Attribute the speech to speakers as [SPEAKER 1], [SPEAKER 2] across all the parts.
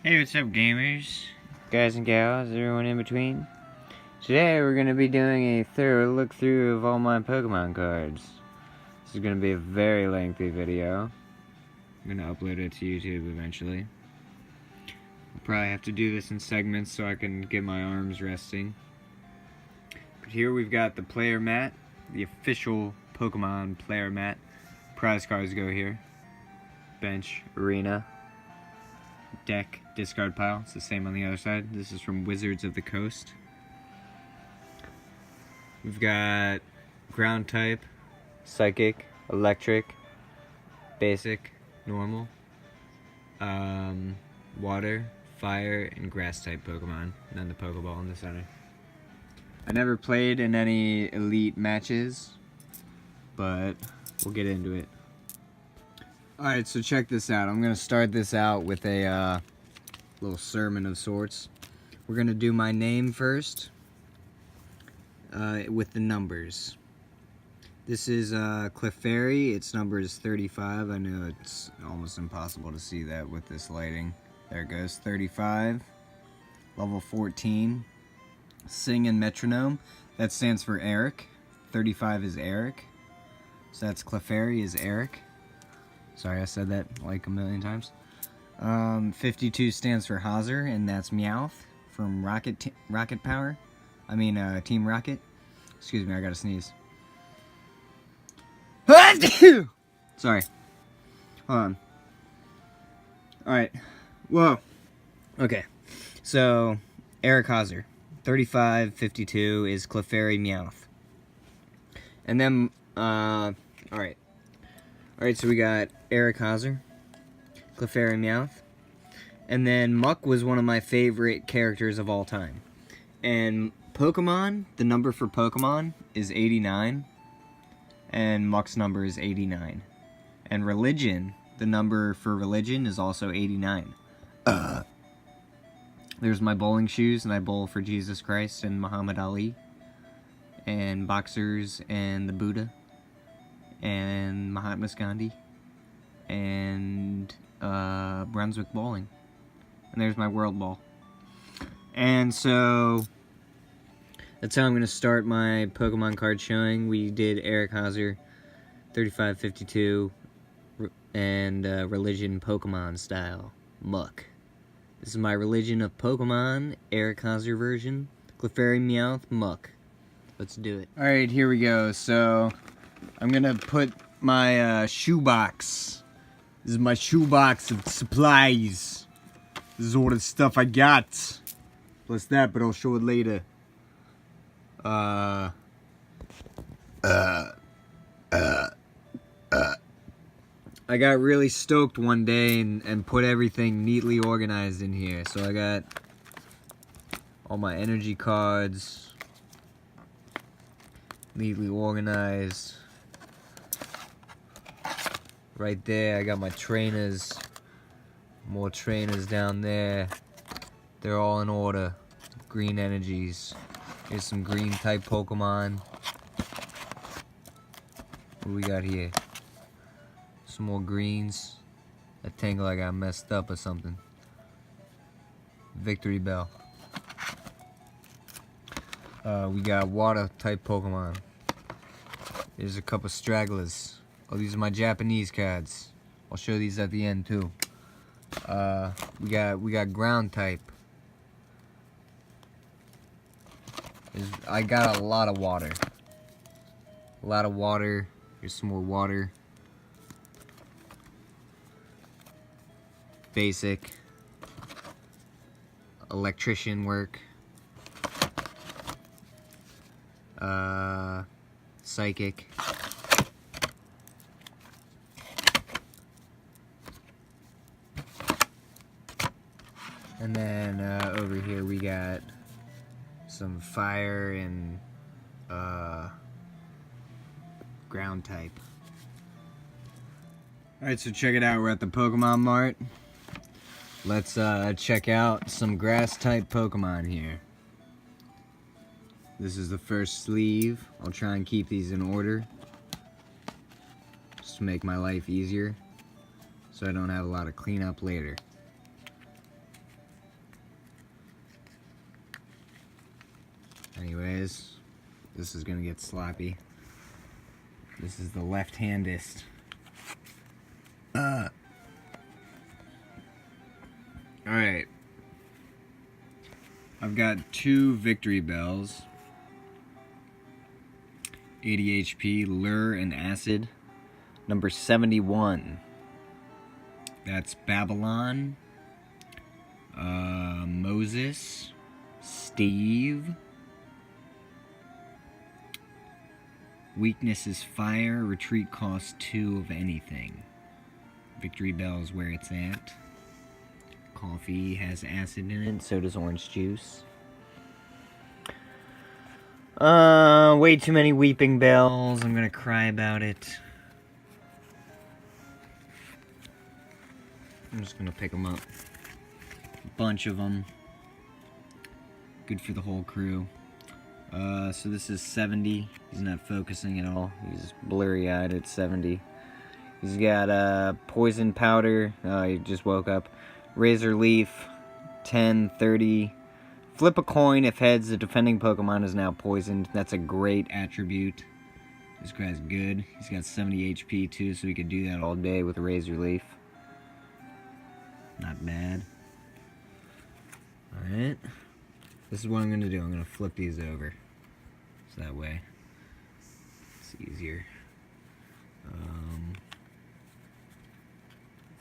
[SPEAKER 1] Hey, what's up, gamers? Guys and gals, everyone in between. Today we're going to be doing a thorough look through of all my Pokemon cards. This is going to be a very lengthy video. I'm going to upload it to YouTube eventually. I'll probably have to do this in segments so I can get my arms resting. But here we've got the player mat, the official Pokemon player mat. Prize cards go here. Bench, arena, deck, discard pile. It's the same on the other side. This is from Wizards of the Coast. We've got ground type, psychic, electric, basic, normal, water, fire, and grass type Pokemon. And then the Pokeball in the center. I never played in any elite matches, but we'll get into it. Alright, so check this out. I'm going to start this out with a little sermon of sorts. We're going to do my name first with the numbers. This is Clefairy. Its number is 35. I know it's almost impossible to see that with this lighting. There it goes, 35. Level 14. Sing and Metronome. That stands for Eric. 35 is Eric. So that's Clefairy is Eric. Sorry, I said that like a million times. 52 stands for Hauser, and that's Meowth from Rocket Power. I mean, Team Rocket. Excuse me, I gotta sneeze. Sorry. Hold on. Alright. Whoa. Okay. So, Eric Hauser. 35, 52 is Clefairy Meowth. And then, alright. Alright, so we got Eric Hauser, Clefairy Meowth, and then Muck was one of my favorite characters of all time. And Pokemon, the number for Pokemon is 89, and Muck's number is 89. And Religion, the number for Religion is also 89. There's my bowling shoes, and I bowl for Jesus Christ and Muhammad Ali, and boxers and the Buddha, and Mahatma Gandhi, and Brunswick Bowling. And there's my World Ball. And so that's how I'm going to start my Pokemon card showing. We did Eric Hauser, 35, 52, and Religion Pokemon style, Muck. This is my Religion of Pokemon, Eric Hauser version, Clefairy Meowth, Muck. Let's do it. Alright, here we go. So I'm gonna put my shoebox. This is my shoebox of supplies. This is all the stuff I got. Plus that, but I'll show it later. I got really stoked one day and put everything neatly organized in here. So I got all my energy cards neatly organized. Right there, I got my trainers. More trainers down there. They're all in order. Green energies. Here's some green type Pokemon. What do we got here? Some more greens. That tangle I got messed up or something. Victory Bell. We got water type Pokemon. There's a couple stragglers. Oh, these are my Japanese cards. I'll show these at the end too. We got ground type. I got a lot of water. A lot of water. Here's some more water. Basic. Electrician work. Psychic. And then over here we got some fire and ground type. Alright, so check it out. We're at the Pokemon Mart. Let's check out some grass type Pokemon here. This is the first sleeve. I'll try and keep these in order, just to make my life easier, so I don't have a lot of cleanup later. Anyways, this is gonna get sloppy. This is the left-handist. Alright. I've got 2 victory bells. 80 HP, Lure and Acid. Number 71. That's Babylon. Moses. Steve. Weakness is fire. Retreat costs 2 of anything. Victory bell is where it's at. Coffee has acid in it. So does orange juice. Way too many weeping bells. I'm gonna cry about it. I'm just gonna pick them up. A bunch of them. Good for the whole crew. So this is 70. He's not focusing at all. He's blurry-eyed at 70. He's got poison powder. He just woke up. Razor Leaf. 10, 30. Flip a coin. If heads, the defending Pokemon is now poisoned. That's a great attribute. This guy's good. He's got 70 HP too, so he could do that all day with a Razor Leaf. Not bad. Alright. This is what I'm going to do. I'm going to flip these over. So that way it's easier.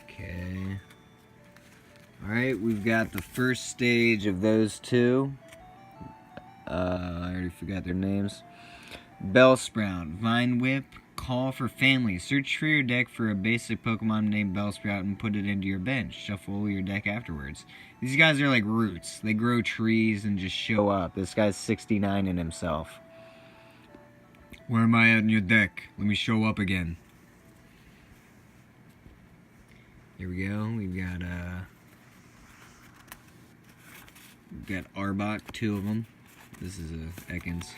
[SPEAKER 1] Okay. Alright, we've got the first stage of those 2. I already forgot their names. Bellsprout, Vine Whip, Call for Family. Search for your deck for a basic Pokemon named Bellsprout and put it into your bench. Shuffle your deck afterwards. These guys are like roots. They grow trees and just show up. This guy's 69 in himself. Where am I at in your deck? Let me show up again. Here we go. We've got Arbok, 2 of them. This is a Ekans.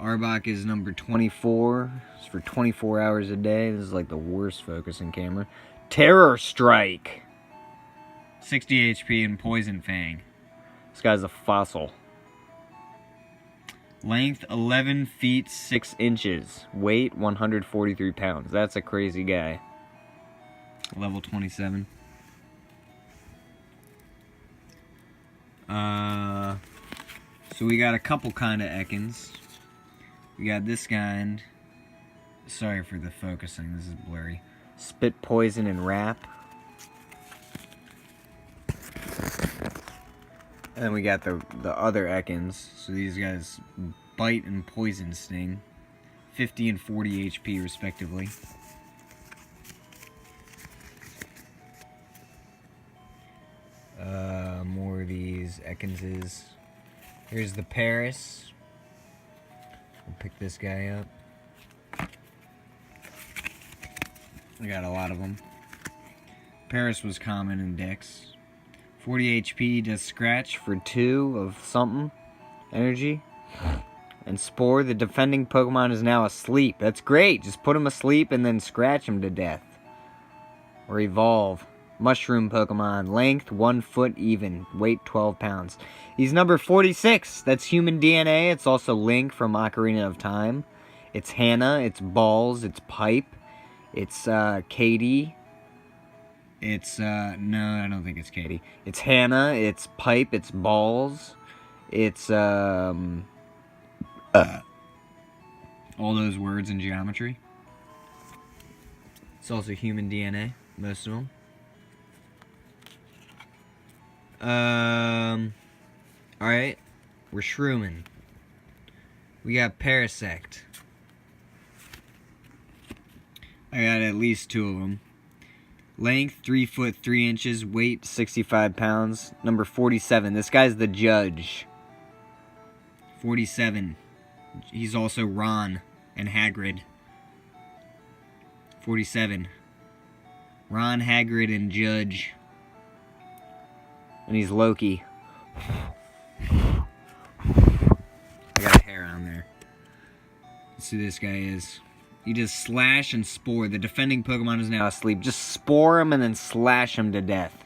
[SPEAKER 1] Arbok is number 24. It's for 24 hours a day. This is like the worst focusing camera. Terror Strike. 60 HP and Poison Fang. This guy's a fossil. Length 11 feet 6 inches. Weight 143 pounds. That's a crazy guy. Level 27. So we got a couple kind of Ekans. We got this kind. Sorry for the focusing, this is blurry. Spit Poison and Wrap. And then we got the other Ekans. So these guys Bite and Poison Sting. 50 and 40 HP respectively. More of these Ekanses. Here's the Paris. We'll pick this guy up. I got a lot of them. Paris was common in decks. 40 HP, does scratch for 2 of something. Energy. And Spore, the defending Pokemon is now asleep. That's great. Just put him asleep and then scratch him to death. Or evolve. Mushroom Pokemon. Length 1 foot even. Weight 12 pounds. He's number 46. That's human DNA. It's also Link from Ocarina of Time. It's Hannah. It's Balls. It's Pipe. It's Katie. It's no, I don't think it's Katie. It's Hannah. It's Pipe. It's Balls. It's all those words in geometry. It's also human DNA. Most of them. Alright. We're shrooming. We got Parasect. I got at least 2 of them. Length 3 foot 3 inches. Weight 65 pounds. Number 47. This guy's the judge. 47. He's also Ron and Hagrid. 47. Ron, Hagrid, and Judge. And he's Loki. I got a hair on there. Let's see who this guy is. He does Slash and Spore. The defending Pokemon is now asleep. Just Spore him and then slash him to death.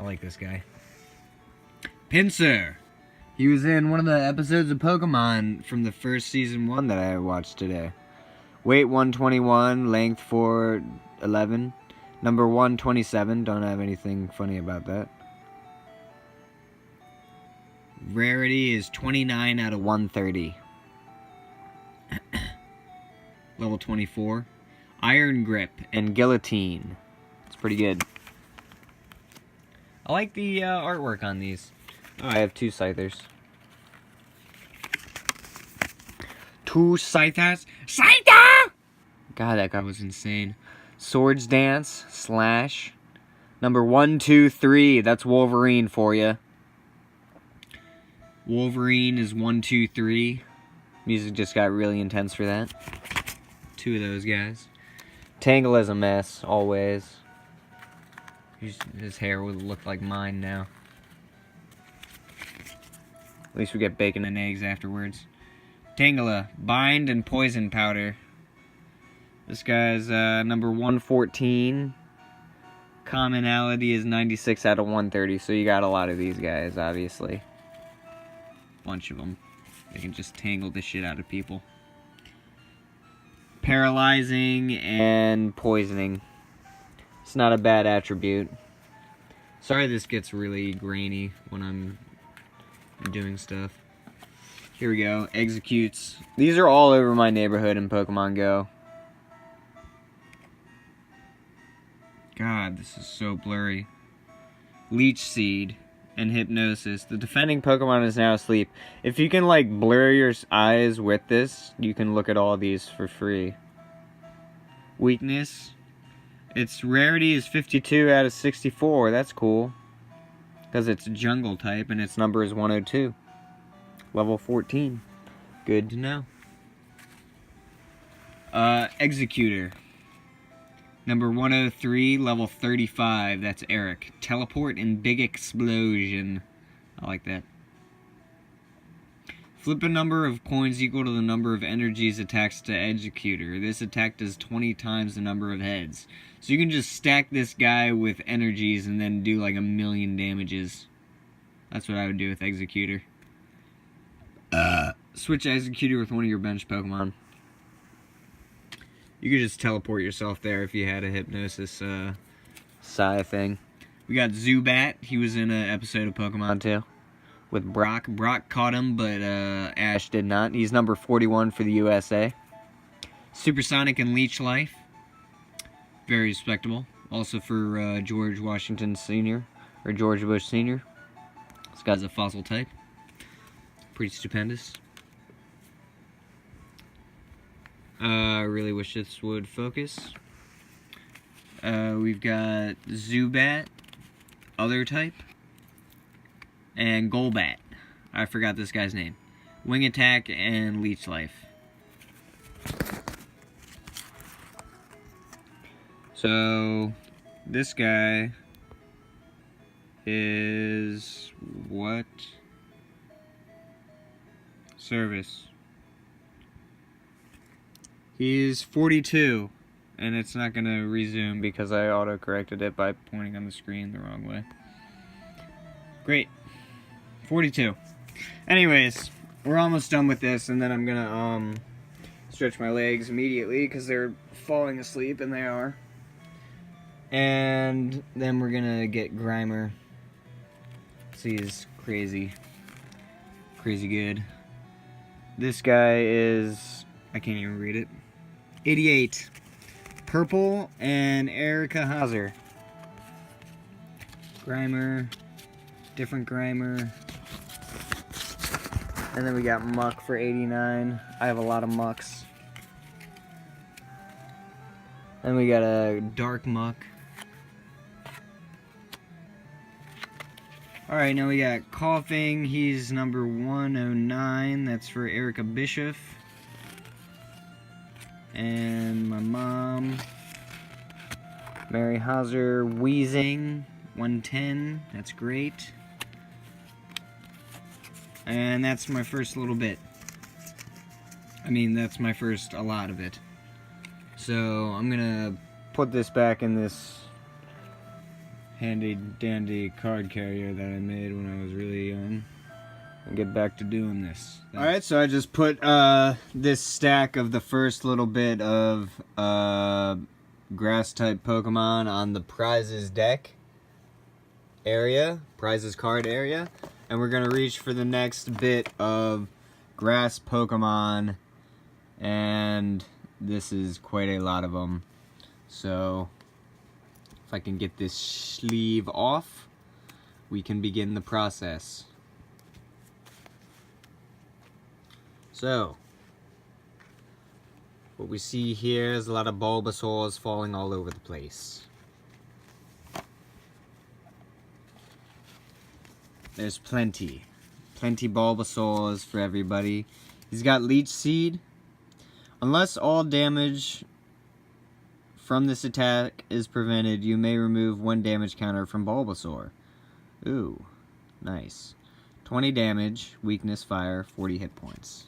[SPEAKER 1] I like this guy. Pinsir. He was in one of the episodes of Pokemon from the first season 1 that I watched today. Weight 121, length 4'11", number 127. Don't have anything funny about that. Rarity is 29 out of 130. Level 24. Iron Grip and Guillotine. It's pretty good. I like the artwork on these. Oh, I have 2 Scythers. 2 Scythers. Scyther! God, that guy was insane. Swords Dance, Slash. Number 123. That's Wolverine for you. Wolverine is 123. Music just got really intense for that. 2 of those guys. Tangle is a mess, always. His hair would look like mine now. At least we get bacon and eggs afterwards. Tangela, Bind and Poison Powder. This guy's number 114. Commonality is 96 out of 130, so you got a lot of these guys, obviously. Bunch of them. They can just tangle the shit out of people. Paralyzing and Poisoning. It's not a bad attribute. Sorry this gets really grainy when I'm doing stuff. Here we go. Executes. These are all over my neighborhood in Pokemon Go. God, this is so blurry. Leech Seed and Hypnosis. The defending Pokemon is now asleep. If you can, like, blur your eyes with this, you can look at all these for free. Weakness. Its rarity is 52 out of 64. That's cool. Because it's jungle type and its number is 102. Level 14. Good to know. Executor. Number 103, level 35. That's Eric. Teleport and Big Explosion. I like that. Flip a number of coins equal to the number of energies attached to Executor. This attack does 20 times the number of heads. So you can just stack this guy with energies and then do like 1,000,000 damages. That's what I would do with Executor. Switch Executor with one of your bench Pokemon. You could just teleport yourself there if you had a Hypnosis Psy thing. We got Zubat. He was in an episode of Pokemon too. With Brock. Brock caught him, but Ash did not. He's number 41 for the USA. Supersonic and Leech Life. Very respectable. Also for George Washington Sr. or George Bush Sr. This guy's a fossil type. Pretty stupendous. I really wish this would focus. We've got Zubat, other type, and Golbat. I forgot this guy's name. Wing Attack and Leech Life. So, this guy is what? Service. He's 42, and it's not going to resume because I auto-corrected it by pointing on the screen the wrong way. Great. 42. Anyways, we're almost done with this, and then I'm going to stretch my legs immediately because they're falling asleep, and they are. And then we're going to get Grimer. He's crazy. Crazy good. This guy is... I can't even read it. 88. Purple and Erica Hauser. Grimer. Different Grimer. And then we got Muck for 89. I have a lot of Mucks. Then we got a Dark Muck. Alright, now we got Coughing. He's number 109. That's for Erica Bishop. And my mom, Mary Hauser. Wheezing, 110. That's great. And that's my first little bit. I mean, that's my first a lot of it. So I'm gonna put this back in this
[SPEAKER 2] handy dandy card carrier that I made when I was really young. I'll get back to doing this. Alright, so I just put this stack of the first little bit of grass type Pokemon on the prizes deck area, prizes card area, and we're gonna reach for the next bit of grass Pokemon, and this is quite a lot of them. So if I can get this sleeve off, we can begin the process. So what we see here is a lot of Bulbasaurs falling all over the place. There's plenty Bulbasaurs for everybody. He's got Leech Seed. Unless all damage from this attack is prevented, you may remove 1 damage counter from Bulbasaur. Ooh, nice. 20 damage, weakness, fire, 40 hit points.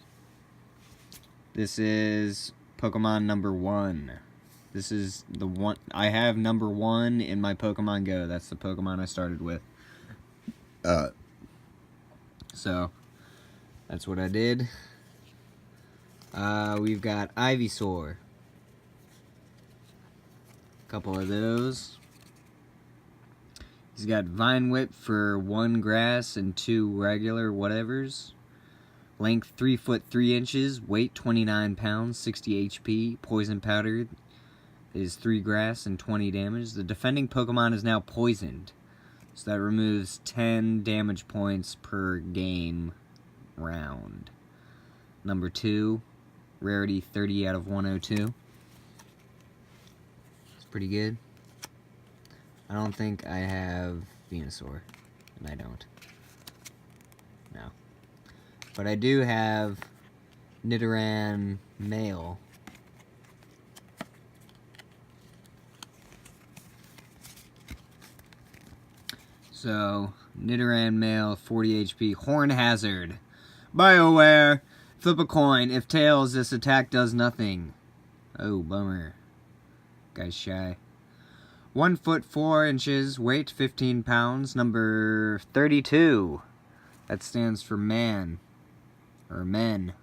[SPEAKER 2] This is Pokemon number 1. This is the one I have, number 1 in my Pokemon Go. That's the Pokemon I started with. So that's what I did. We've got Ivysaur. Couple of those. He's got Vine Whip for 1 grass and 2 regular whatevers. Length 3 foot 3 inches. Weight 29 pounds, 60 HP. Poison Powder is 3 grass and 20 damage. The defending Pokemon is now poisoned, so that removes 10 damage points per game round. Number 2, rarity 30 out of 102. It's pretty good. I don't think I have Venusaur, and I don't. No. But I do have Nidoran male. So, Nidoran male, 40 HP. Horn Hazard. BioWare. Flip a coin. If tails, this attack does nothing. Oh, bummer. Guy's shy. 1 foot 4 inches. Weight 15 pounds. Number 32. That stands for man. Or men.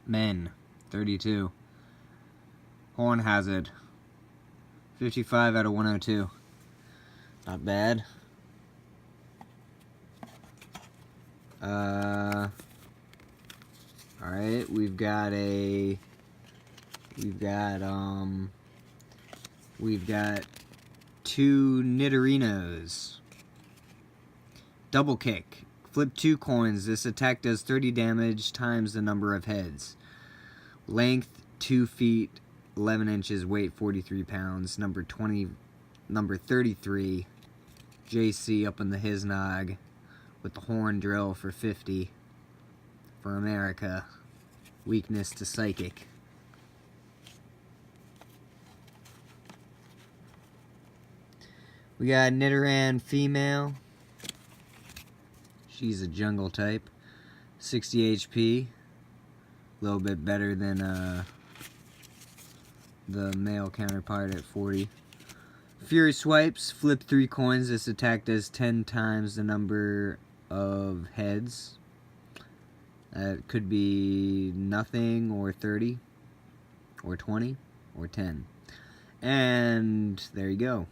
[SPEAKER 2] Men. 32. Horn Hazard. 55 out of 102. Not bad. Alright, we've got 2 Nidorinos. Double kick. Flip 2 coins. This attack does 30 damage times the number of heads. Length 2 feet 11 inches, weight 43 pounds, number 33, JC up in the Hiznog with the horn drill for 50 for America. Weakness to psychic. We got Nidoran female. She's a jungle type. 60 HP. A little bit better than the male counterpart at 40. Fury Swipes, flip 3 coins. This attack does 10 times the number of heads. It could be nothing, or 30, or 20, or 10. And there you go.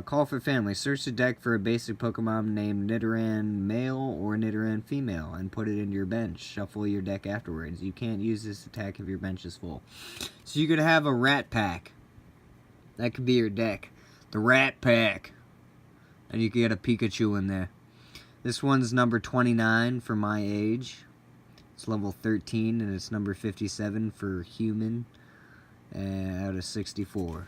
[SPEAKER 2] Call for family. Search the deck for a basic Pokemon named Nidoran male or Nidoran female and put it into your bench. Shuffle your deck afterwards. You can't use this attack if your bench is full. So you could have a Rat Pack. That could be your deck. The Rat Pack. And you could get a Pikachu in there. This one's number 29 for my age. It's level 13 and it's number 57 for human out of 64.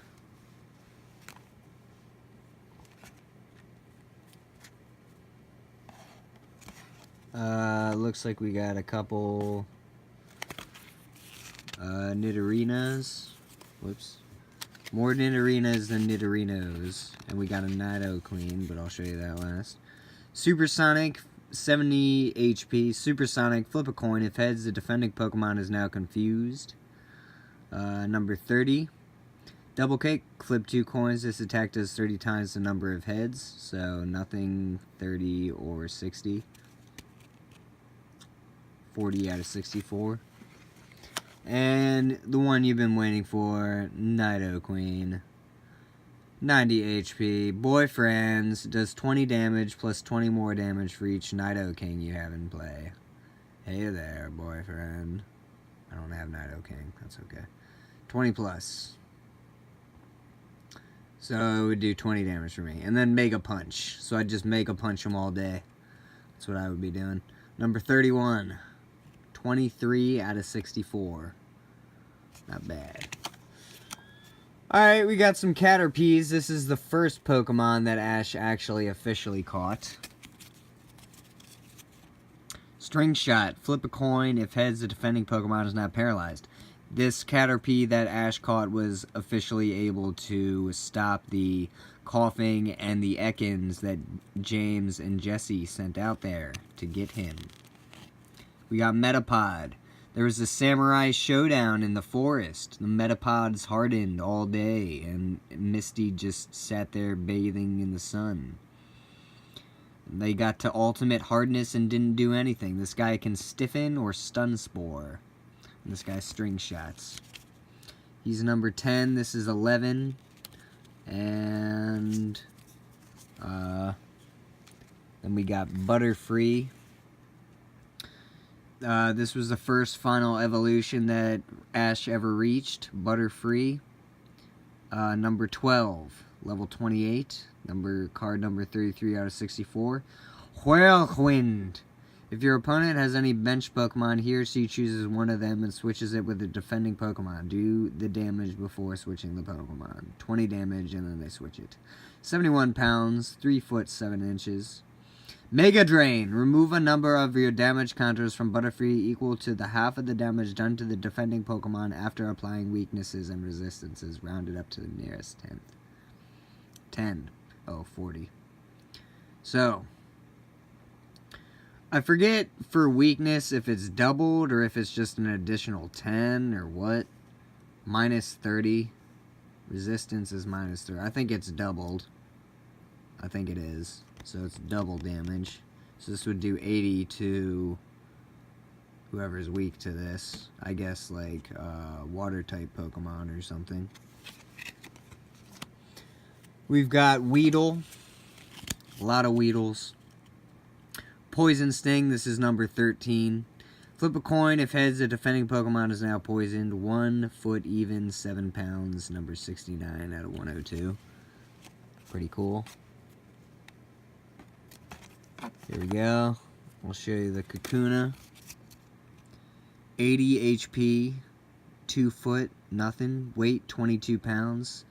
[SPEAKER 2] Looks like we got a couple Nidorinas. Whoops. More Nidorinas than Nidorinos. And we got a Nidoqueen, but I'll show you that last. Supersonic, 70 HP. Supersonic, flip a coin. If heads, the defending Pokemon is now confused. Number 30. Double kick, flip 2 coins. This attack does 30 times the number of heads, so nothing 30 or 60. 40 out of 64. And the one you've been waiting for, Nido Queen. 90 HP. Boyfriends does 20 damage plus 20 more damage for each Nido King you have in play. Hey there, boyfriend. I don't have Nido King. That's okay. 20 plus. So it would do 20 damage for me. And then Mega Punch. So I'd just Mega Punch them all day. That's what I would be doing. Number 31. 23 out of 64. Not bad. Alright, we got some Caterpies. This is the first Pokemon that Ash actually officially caught. String Shot. Flip a coin. If heads, the defending Pokemon is not paralyzed. This Caterpie that Ash caught was officially able to stop the coughing and the Ekans that James and Jesse sent out there to get him. We got Metapod. There was a samurai showdown in the forest. The Metapods hardened all day, and Misty just sat there bathing in the sun. They got to ultimate hardness and didn't do anything. This guy can stiffen or stun spore. And this guy's string shots. He's number 10. This is 11. And then we got Butterfree. This was the first final evolution that Ash ever reached. Butterfree. Number 12. Level 28. Card number 33 out of 64. Whirlwind. If your opponent has any bench Pokemon, he or she chooses one of them and switches it with a defending Pokemon. Do the damage before switching the Pokemon. 20 damage and then they switch it. 71 pounds. 3 foot 7 inches. Mega Drain. Remove a number of your damage counters from Butterfree equal to the half of the damage done to the defending Pokemon after applying weaknesses and resistances, rounded up to the nearest 10th. 10. Oh, 40. So, I forget for weakness if it's doubled or if it's just an additional 10 or what. Minus 30. Resistance is minus 30. I think it's doubled. I think it is. So it's double damage. So this would do 80 to whoever's weak to this. I guess like water type Pokemon or something. We've got Weedle. A lot of Weedles. Poison Sting. This is number 13. Flip a coin. If heads, the defending Pokemon is now poisoned. 1 foot even, 7 pounds. Number 69 out of 102. Pretty cool. Here we go. I'll show you the Kakuna. 80 HP, 2 foot, nothing. Weight, 22 pounds.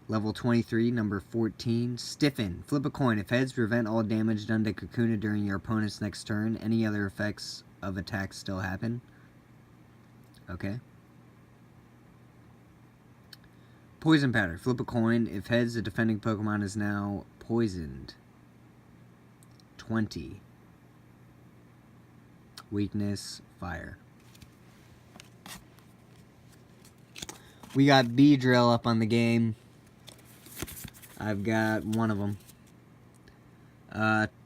[SPEAKER 2] Level 23, number 14. Stiffen. Flip a coin. If heads, prevent all damage done to Kakuna during your opponent's next turn. Any other effects of attacks still happen. Okay. Poison Powder. Flip a coin. If heads, the defending Pokemon is now poisoned. 20. Weakness, fire. We got Beedrill up on the game. I've got one of them.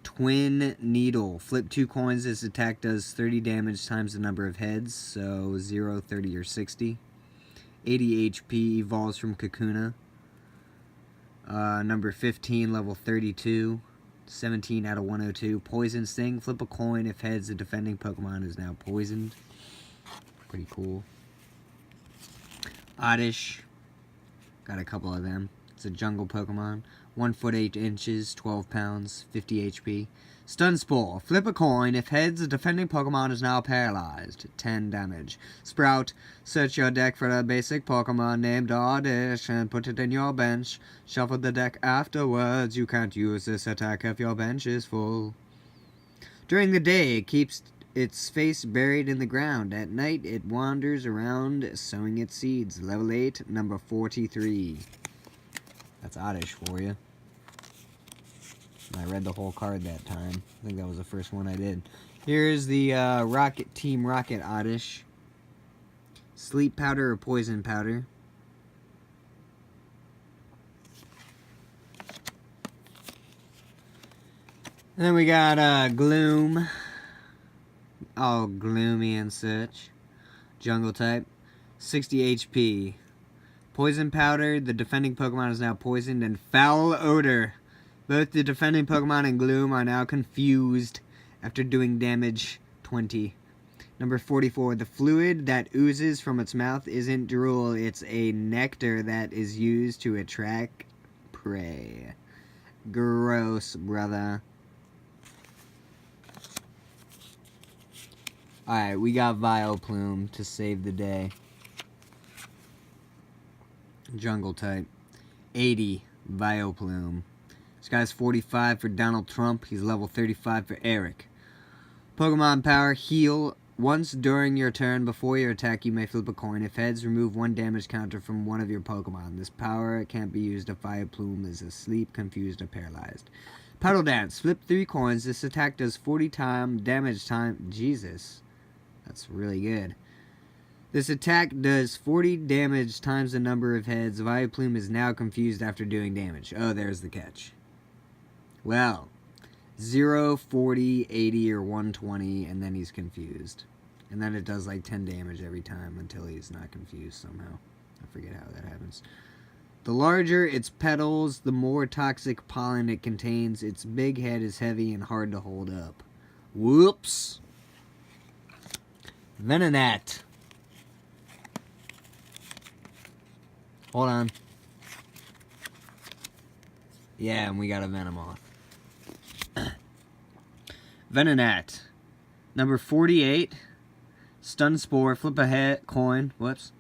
[SPEAKER 2] Twin Needle. Flip 2 coins. This attack does 30 damage times the number of heads. So 0, 30, or 60. 80 HP. Evolves from Kakuna. Number 15, level 32. 17 out of 102. Poison Sting. Flip a coin. If heads, the defending Pokemon is now poisoned. Pretty cool. Oddish. Got a couple of them. It's a jungle Pokemon. 1 foot 8 inches, 12 pounds, 50 HP. Stun Spore. Flip a coin. If heads, the defending Pokemon is now paralyzed. 10 damage. Sprout. Search your deck for a basic Pokemon named Oddish and put it in your bench. Shuffle the deck afterwards. You can't use this attack if your bench is full. During the day, it keeps its face buried in the ground. At night, it wanders around sowing its seeds. Level 8, number 43. That's Oddish for you. I read the whole card that time. I think that was the first one I did. Here's the Team Rocket Oddish. Sleep Powder or Poison Powder. And then we got Gloom. All gloomy and such. Jungle type. 60 HP. Poison Powder. The defending Pokemon is now poisoned. And Foul Odor. Both the defending Pokemon and Gloom are now confused after doing damage 20. Number 44. The fluid that oozes from its mouth isn't drool. It's a nectar that is used to attract prey. Gross, brother. Alright, we got Vileplume to save the day. Jungle type. 80, Vileplume. This guy's 45 for Donald Trump. He's level 35 for Eric. Pokemon Power, Heal. Once during your turn, before your attack, you may flip a coin. If heads, remove 1 damage counter from one of your Pokemon. This power can't be used if Vileplume is asleep, confused, or paralyzed. Puddle Dance. Flip 3 coins. This attack does 40 damage time. Jesus. That's really good. This attack does 40 damage times the number of heads. Vileplume is now confused after doing damage. Oh, there's the catch. Well, 0, 40, 80, or 120, and then he's confused. And then it does like 10 damage every time until he's not confused somehow. I forget how that happens. The larger its petals, the more toxic pollen it contains. Its big head is heavy and hard to hold up. Whoops. Venonat. Hold on. Yeah, and we got a Venomoth. Venonat. Number 48. Stun Spore. Flip a coin. Whoops.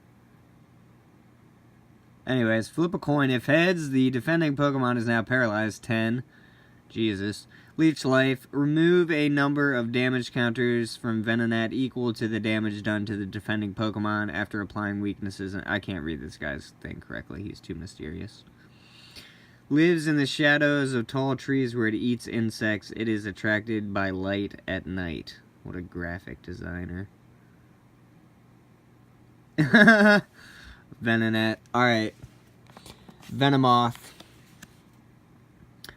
[SPEAKER 2] Anyways, flip a coin. If heads, the defending Pokemon is now paralyzed. 10. Jesus. Leech Life. Remove a number of damage counters from Venonat equal to the damage done to the defending Pokemon after applying weaknesses. I can't read this guy's thing correctly. He's too mysterious. Lives in the shadows of tall trees where it eats insects. It is attracted by light at night. What a graphic designer. Venonat. Alright. Venomoth.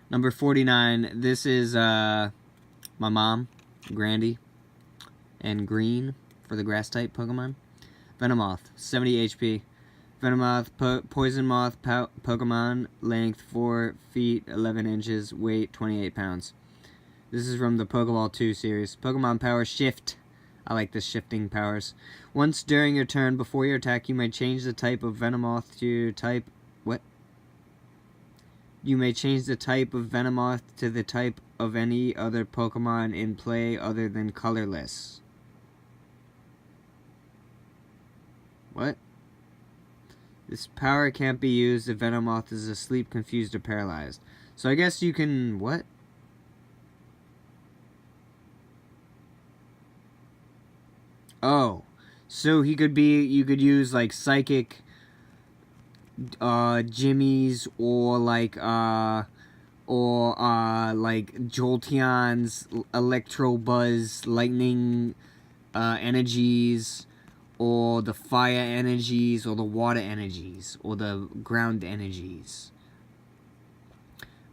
[SPEAKER 2] Number 49. This is my mom, Grandy, and Green for the grass type Pokemon. Venomoth. 70 HP. Venomoth, Poison Moth Pokemon, length 4 feet 11 inches, weight 28 pounds. This is from the Pokeball 2 series. Pokemon Power Shift. I like the shifting powers. Once during your turn, before your attack, you may change the type of Venomoth to type... What? You may change the type of Venomoth to the type of any other Pokemon in play other than colorless. What? This power can't be used if Venomoth is asleep, confused, or paralyzed. So I guess you can... What? Oh. So he could be... You could use, like, Psychic... Jimmy's, or, like, like, Jolteon's, Electro Buzz, Lightning, energies... or the fire energies, or the water energies, or the ground energies.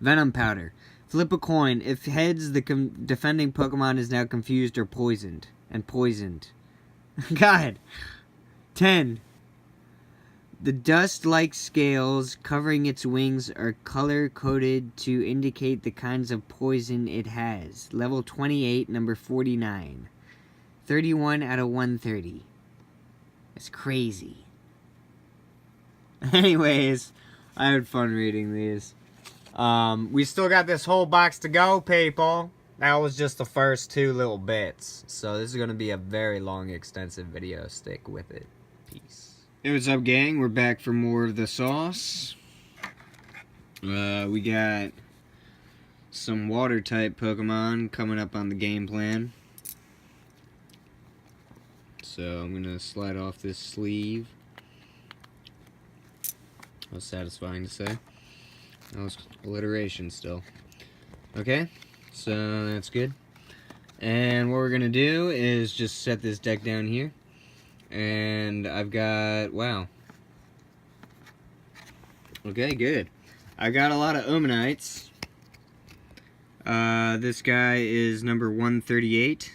[SPEAKER 2] Venom Powder. Flip a coin. If heads, the defending Pokemon is now confused or poisoned. And poisoned. God. 10. The dust-like scales covering its wings are color-coded to indicate the kinds of poison it has. Level 28, number 49. 31 out of 130. It's crazy. Anyways, I had fun reading these. We still got this whole box to go, people. That was just the first 2 little bits. So this is going to be a very long, extensive video. Stick with it. Peace. Hey, what's up, gang? We're back for more of the sauce. We got some water-type Pokemon coming up on the game plan. So I'm going to slide off this sleeve. That was satisfying to say. That was alliteration still. Okay, so that's good. And what we're going to do is just set this deck down here. And I've got, wow. Okay, good. I got a lot of Omanites.
[SPEAKER 1] This guy is number 138.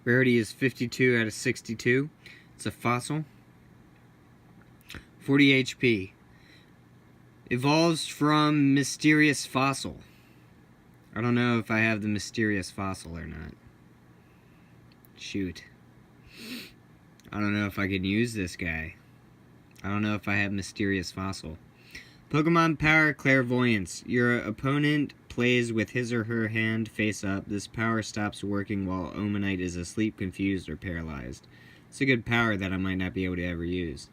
[SPEAKER 1] Rarity is 52 out of 62. It's a fossil. 40 HP. Evolves from Mysterious Fossil. I don't know if I have the Mysterious Fossil or not. Shoot. I don't know if I can use this guy. I don't know if I have Mysterious Fossil. Pokemon Power Clairvoyance. Your opponent plays with his or her hand face up. This power stops working while Omanite is asleep, confused, or paralyzed. It's a good power that I might not be able to ever use.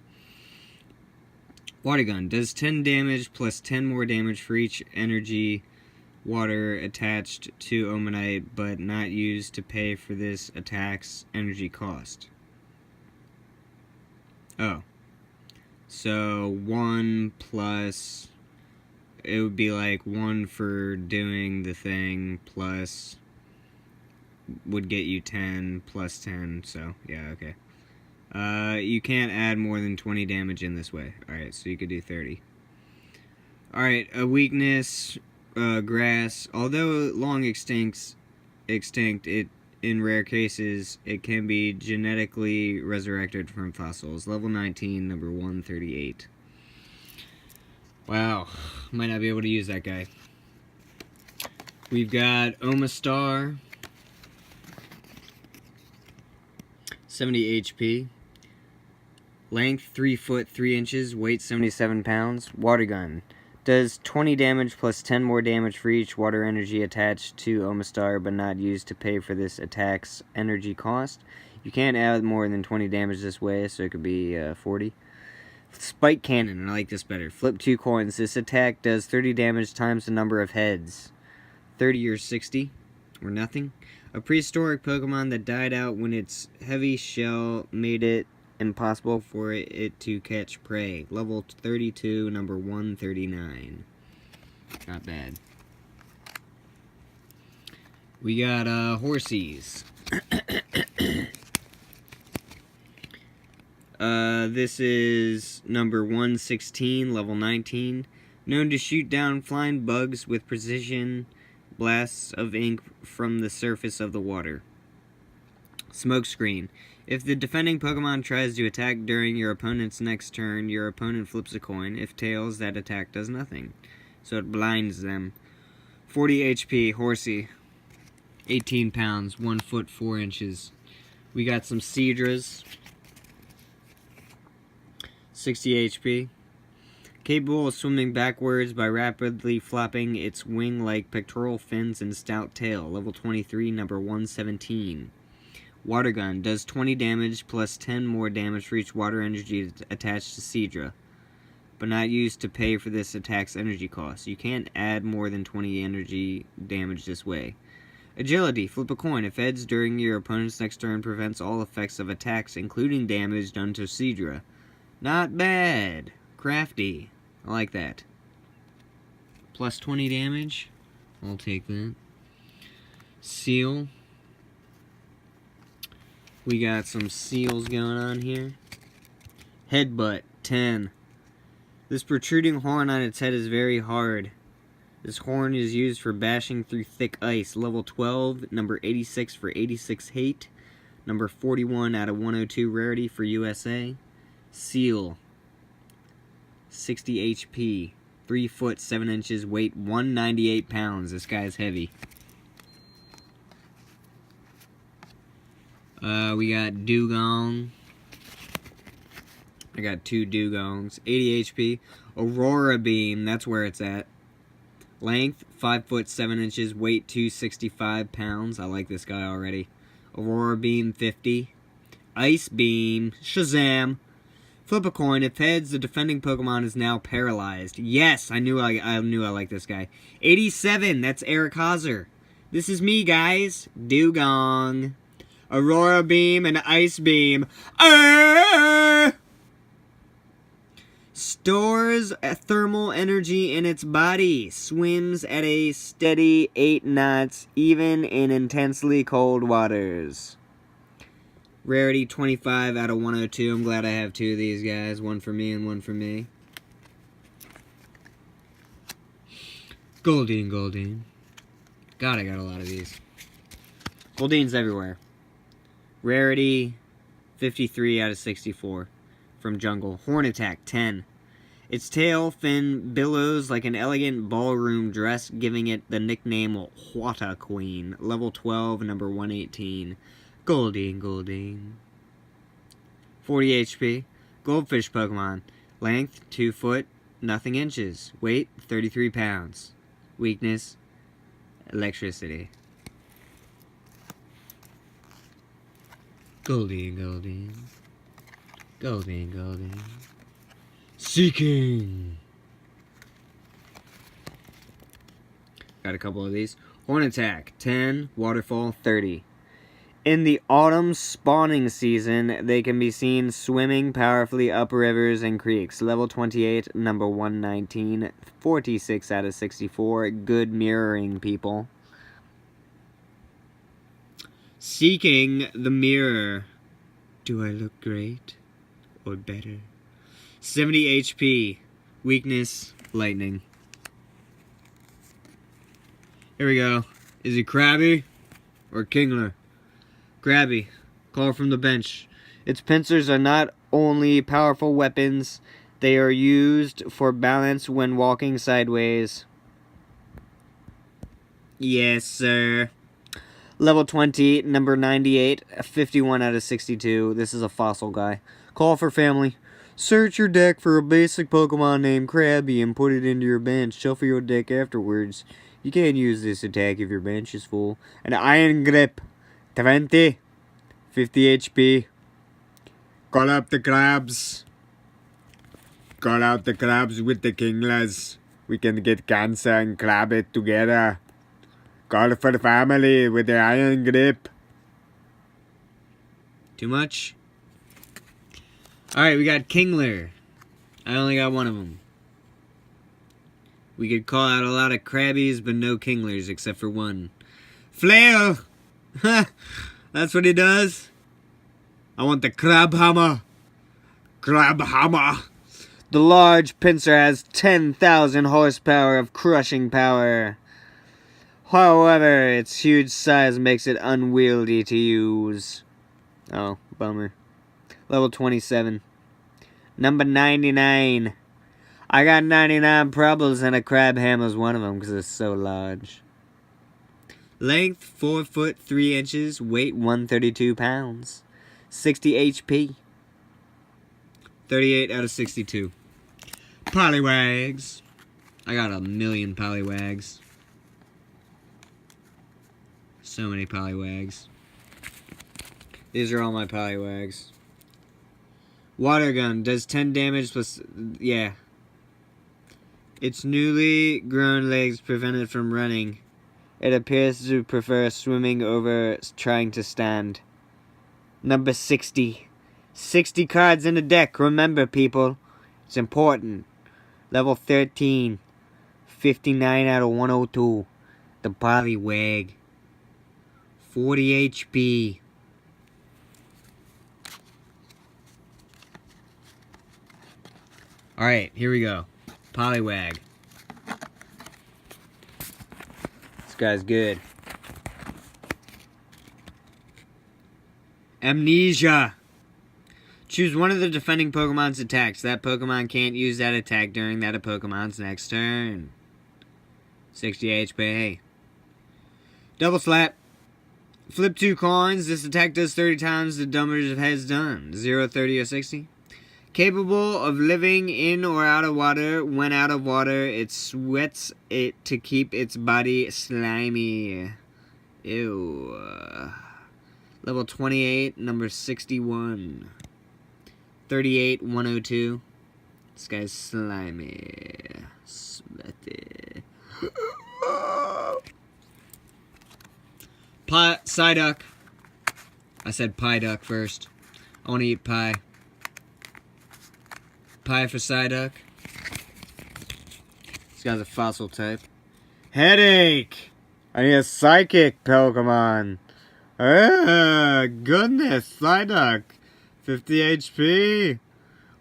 [SPEAKER 1] Water Gun. Does 10 damage plus 10 more damage for each energy water attached to Omanite, but not used to pay for this attack's energy cost. Oh. So 1 plus, it would be like 1 for doing the thing plus would get you 10 plus 10, so yeah, okay. You can't add more than 20 damage in this way. Alright, so you could do 30. Alright, a weakness, grass. Although long extinct, it in rare cases, it can be genetically resurrected from fossils. Level 19, number 138. Wow. Might not be able to use that guy. We've got Omastar. 70 HP. Length 3 foot 3 inches. Weight 77 pounds. Water Gun. Does 20 damage plus 10 more damage for each water energy attached to Omastar, but not used to pay for this attack's energy cost. You can't add more than 20 damage this way, so it could be 40. Spike Cannon, I like this better. Flip 2 coins. This attack does 30 damage times the number of heads. 30 or 60, or nothing. A prehistoric Pokemon that died out when its heavy shell made it impossible for it to catch prey. Level 32, number 139. Not bad. We got Horseys. This is number 116, level 19. Known to shoot down flying bugs with precision blasts of ink from the surface of the water. Smokescreen. If the defending Pokemon tries to attack during your opponent's next turn, your opponent flips a coin. If tails, that attack does nothing. So it blinds them. 40 HP, Horsey. 18 pounds, 1 foot 4 inches. We got some Seadras. 60 HP. Capable of swimming backwards by rapidly flapping its wing-like pectoral fins and stout tail. Level 23, number 117. Water Gun. Does 20 damage plus 10 more damage for each water energy attached to Seadra, but not used to pay for this attack's energy cost. You can't add more than 20 energy damage this way. Agility. Flip a coin. If heads during your opponent's next turn, prevents all effects of attacks, including damage done to Seadra. Not bad. Crafty. I like that. Plus 20 damage. I'll take that. Seal. We got some seals going on here. Headbutt, 10. This protruding horn on its head is very hard. This horn is used for bashing through thick ice. Level 12, number 86 for 86 hate. Number 41 out of 102 rarity for USA. Seal. 60 HP. 3 foot 7 inches. Weight 198 pounds. This guy's heavy. We got Digong. I got 2 Dugongs. 80 HP. Aurora Beam, that's where it's at. Length, 5 foot 7 inches. Weight, 265 pounds. I like this guy already. Aurora Beam, 50. Ice Beam. Shazam. Flip a coin. If heads, the defending Pokemon is now paralyzed. Yes, I knew I liked this guy. 87, that's Eric Hauser. This is me, guys. Digong. Aurora Beam and Ice Beam. Stores thermal energy in its body. Swims at a steady 8 knots, even in intensely cold waters.
[SPEAKER 2] Rarity 25 out of 102. I'm glad I have two of these guys. One for me and one for me. Goldeen, Goldeen. God, I got a lot of these. Goldeen's everywhere. Rarity 53 out of 64 from Jungle. Horn Attack 10. Its tail fin billows like an elegant ballroom dress, giving it the nickname Water Queen. Level 12, number 118. Goldeen, Goldeen. 40 HP. Goldfish Pokemon. Length, 2 foot, nothing inches. Weight, 33 pounds. Weakness, electricity. Goldeen, Goldeen. Goldeen, Goldeen. Seeking. Got a couple of these. Horn Attack, 10. Waterfall, 30. In the autumn spawning season, they can be seen swimming powerfully up rivers and creeks. Level 28, number 119. 46 out of 64. Good mirroring, people. Seeking the mirror. Do I look great? Or better? 70 HP. Weakness, lightning. Here we go. Is he Crabby or Kingler? Crabby. Call from the bench. Its pincers are not only powerful weapons, they are used for balance when walking sideways. Yes, sir. Level 20, number 98, 51 out of 62. This is a fossil guy. Call for family. Search your deck for a basic Pokemon named Crabby and put it into your bench. Shuffle your deck afterwards. You can't use this attack if your bench is full. An Iron Grip. 20. 50 HP. Call up the crabs. Call out the crabs with the kinglers. We can get cancer and crab it together. Call for the family with the Iron Grip. Too much? Alright, we got Kingler. I only got one of them. We could call out a lot of Crabbies, but no Kinglers except for one. Flail! That's what he does? I want the Crab Hammer. Crab Hammer. The large pincer has 10,000 horsepower of crushing power. However, its huge size makes it unwieldy to use. Oh, bummer. Level 27. Number 99. I got 99 problems and a crab hammer's one of them because it's so large. Length 4 foot 3 inches. Weight 132 pounds. 60 HP. 38 out of 62. Poliwags. I got a million Poliwags. So many Poliwags. These are all my Poliwags. Water gun does 10 damage plus... yeah. Its newly grown legs prevent it from running. It appears to prefer swimming over trying to stand. Number 60. 60 cards in the deck. Remember, people. It's important. Level 13. 59 out of 102. The Poliwag. 40 HP. Alright, here we go. Poliwag. This guy's good. Amnesia. Choose one of the defending Pokemon's attacks. That Pokemon can't use that attack during that Pokemon's next turn. 60 HP. Double Slap. Flip 2 coins. This attack does 30 times the number of heads done. 0, 30, or 60. Capable of living in or out of water. When out of water, it sweats it to keep its body slimy. Ew. Level 28, number 61. 38, 102. This guy's slimy. Sweaty. Psyduck. I said Psyduck first. I want to eat pie. Pie for Psyduck. This guy's a fossil type. Headache! I need a psychic Pokemon. Goodness, Psyduck. 50 HP.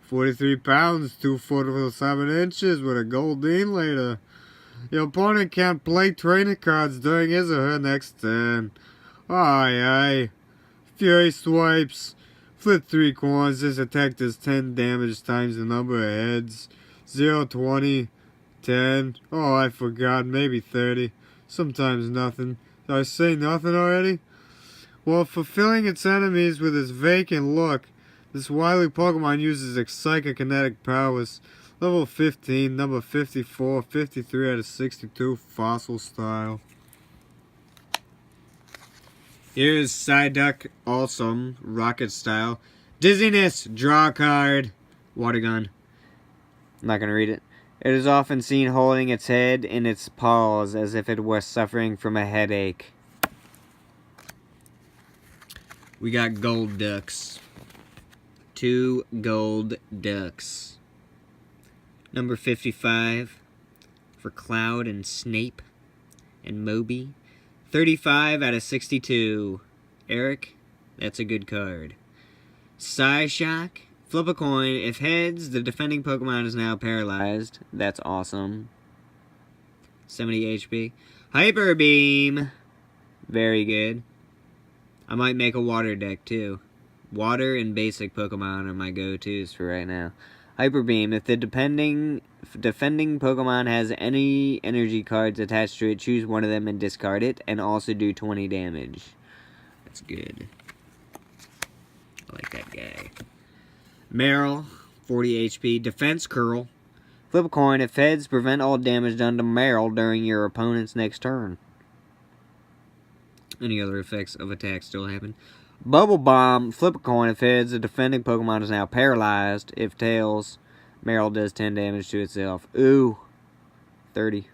[SPEAKER 2] 43 pounds, 2 foot 7 inches with a Goldeen later. Your opponent can't play training cards during his or her next turn. Aye, aye. Fury swipes. Flip 3 coins. This attack does 10 damage times the number of heads. 0, 20, 10. Oh, I forgot. Maybe 30. Sometimes nothing. Did I say nothing already? While fulfilling its enemies with its vacant look, this wily Pokemon uses its psychokinetic powers. Level 15, number 54, 53 out of 62, fossil style. Here's Psyduck, awesome, rocket style. Dizziness, draw a card. Water gun. I'm not going to read it. It is often seen holding its head in its paws as if it were suffering from a headache. We got gold ducks. 2 gold ducks. Number 55 for Cloud and Snape and Moby. 35 out of 62. Eric, that's a good card. Psyshock. Flip a coin. If heads, the defending Pokemon is now paralyzed. That's awesome. 70 HP. Hyper Beam. Very good. I might make a water deck too. Water and basic Pokemon are my go-tos for right now. Hyper Beam. If the defending Pokemon has any energy cards attached to it, choose one of them and discard it, and also do 20 damage. That's good. I like that guy. Merrill, 40 HP. Defense Curl. Flip a coin. If heads, prevent all damage done to Merrill during your opponent's next turn. Any other effects of attack still happen. Bubble Bomb. Flip a coin. If heads, the defending Pokemon is now paralyzed. If tails, Merrill does 10 damage to itself. Ooh. 30.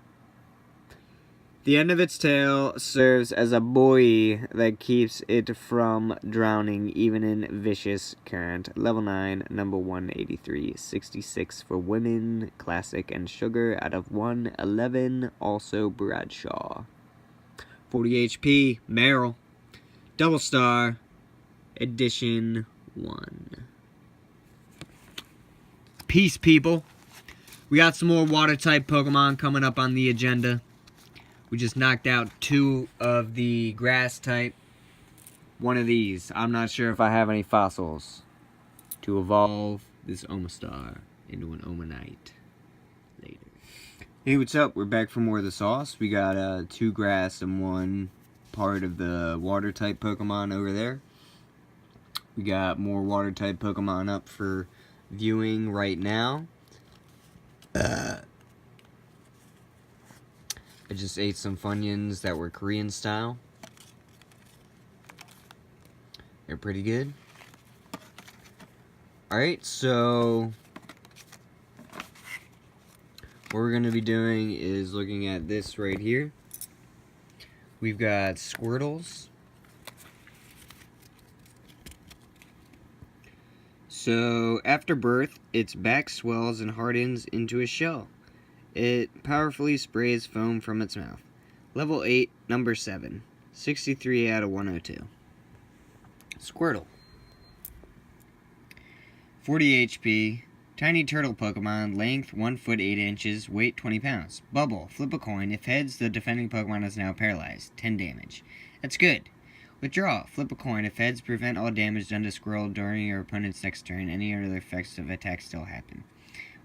[SPEAKER 2] The end of its tail serves as a buoy that keeps it from drowning, even in vicious current. Level 9, number 183. 66 for women, classic and sugar out of 111. Also Bradshaw. 40 HP, Merrill. Double Star, Edition 1. Peace, people. We got some more water-type Pokemon coming up on the agenda. We just knocked out 2 of the grass-type. One of these. I'm not sure if I have any fossils to evolve this Omastar into an Omanite later. Hey, what's up? We're back for more of the sauce. We got 2 grass and 1 part of the water-type Pokemon over there. We got more water-type Pokemon up for viewing right now. I just ate some Funyuns that were Korean style. They're pretty good. Alright, so what we're going to be doing is looking at this right here. We've got Squirtles. So, after birth, its back swells and hardens into a shell. It powerfully sprays foam from its mouth. Level 8, number 7. 63 out of 102. Squirtle. 40 HP. Tiny turtle Pokemon. Length 1 foot 8 inches. Weight 20 pounds. Bubble. Flip a coin. If heads, the defending Pokemon is now paralyzed. 10 damage. That's good. Withdraw. Flip a coin. If heads, prevent all damage done to Squirtle during your opponent's next turn. Any other effects of attack still happen.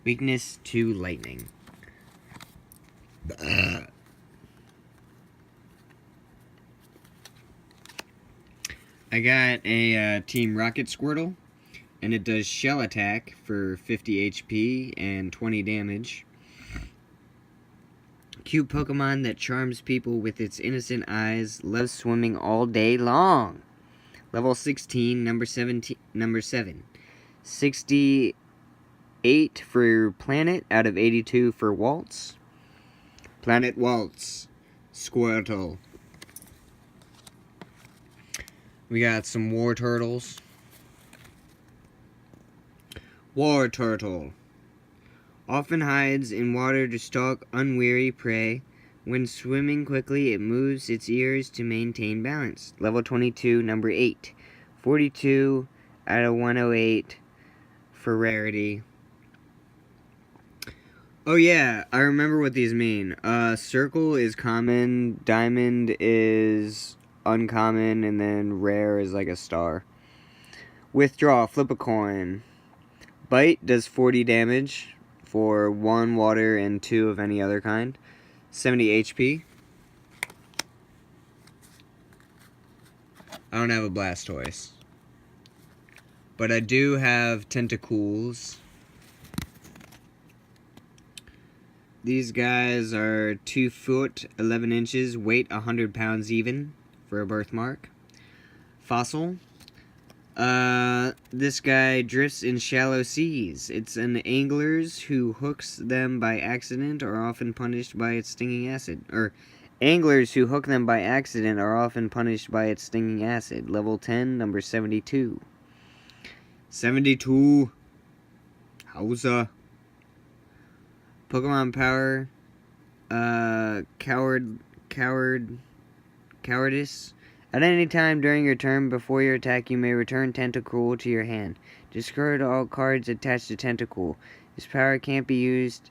[SPEAKER 2] Weakness to lightning. I got a Team Rocket Squirtle, and it does Shell Attack for 50 HP and 20 damage. Cute Pokemon that charms people with its innocent eyes, loves swimming all day long. Level 16, number 7. 68 for Planet out of 82 for Waltz. Planet Waltz, Squirtle. We got some Wartortles. Wartortle. Often hides in water to stalk unwary prey, When swimming quickly, it moves its ears to maintain balance. Level 22, number 8. 42 out of 108 for rarity. Oh yeah, I remember what these mean. Circle is common, diamond is uncommon, and then rare is like a star. Withdraw, flip a coin. Bite does 40 damage for 1 water and 2 of any other kind. 70 HP. I don't have a Blastoise. But I do have Tentacruels. These guys are 2 foot, 11 inches, weight 100 pounds even for a birthmark. Fossil. This guy drifts in shallow seas. It's an anglers who hooks them by accident are often punished by its stinging acid. Anglers who hook them by accident are often punished by its stinging acid. Level 10, number 72. 72. Howza. Pokemon Power. Cowardice. At any time during your turn before your attack, you may return Tentacruel to your hand. Discard all cards attached to Tentacruel. This power can't be used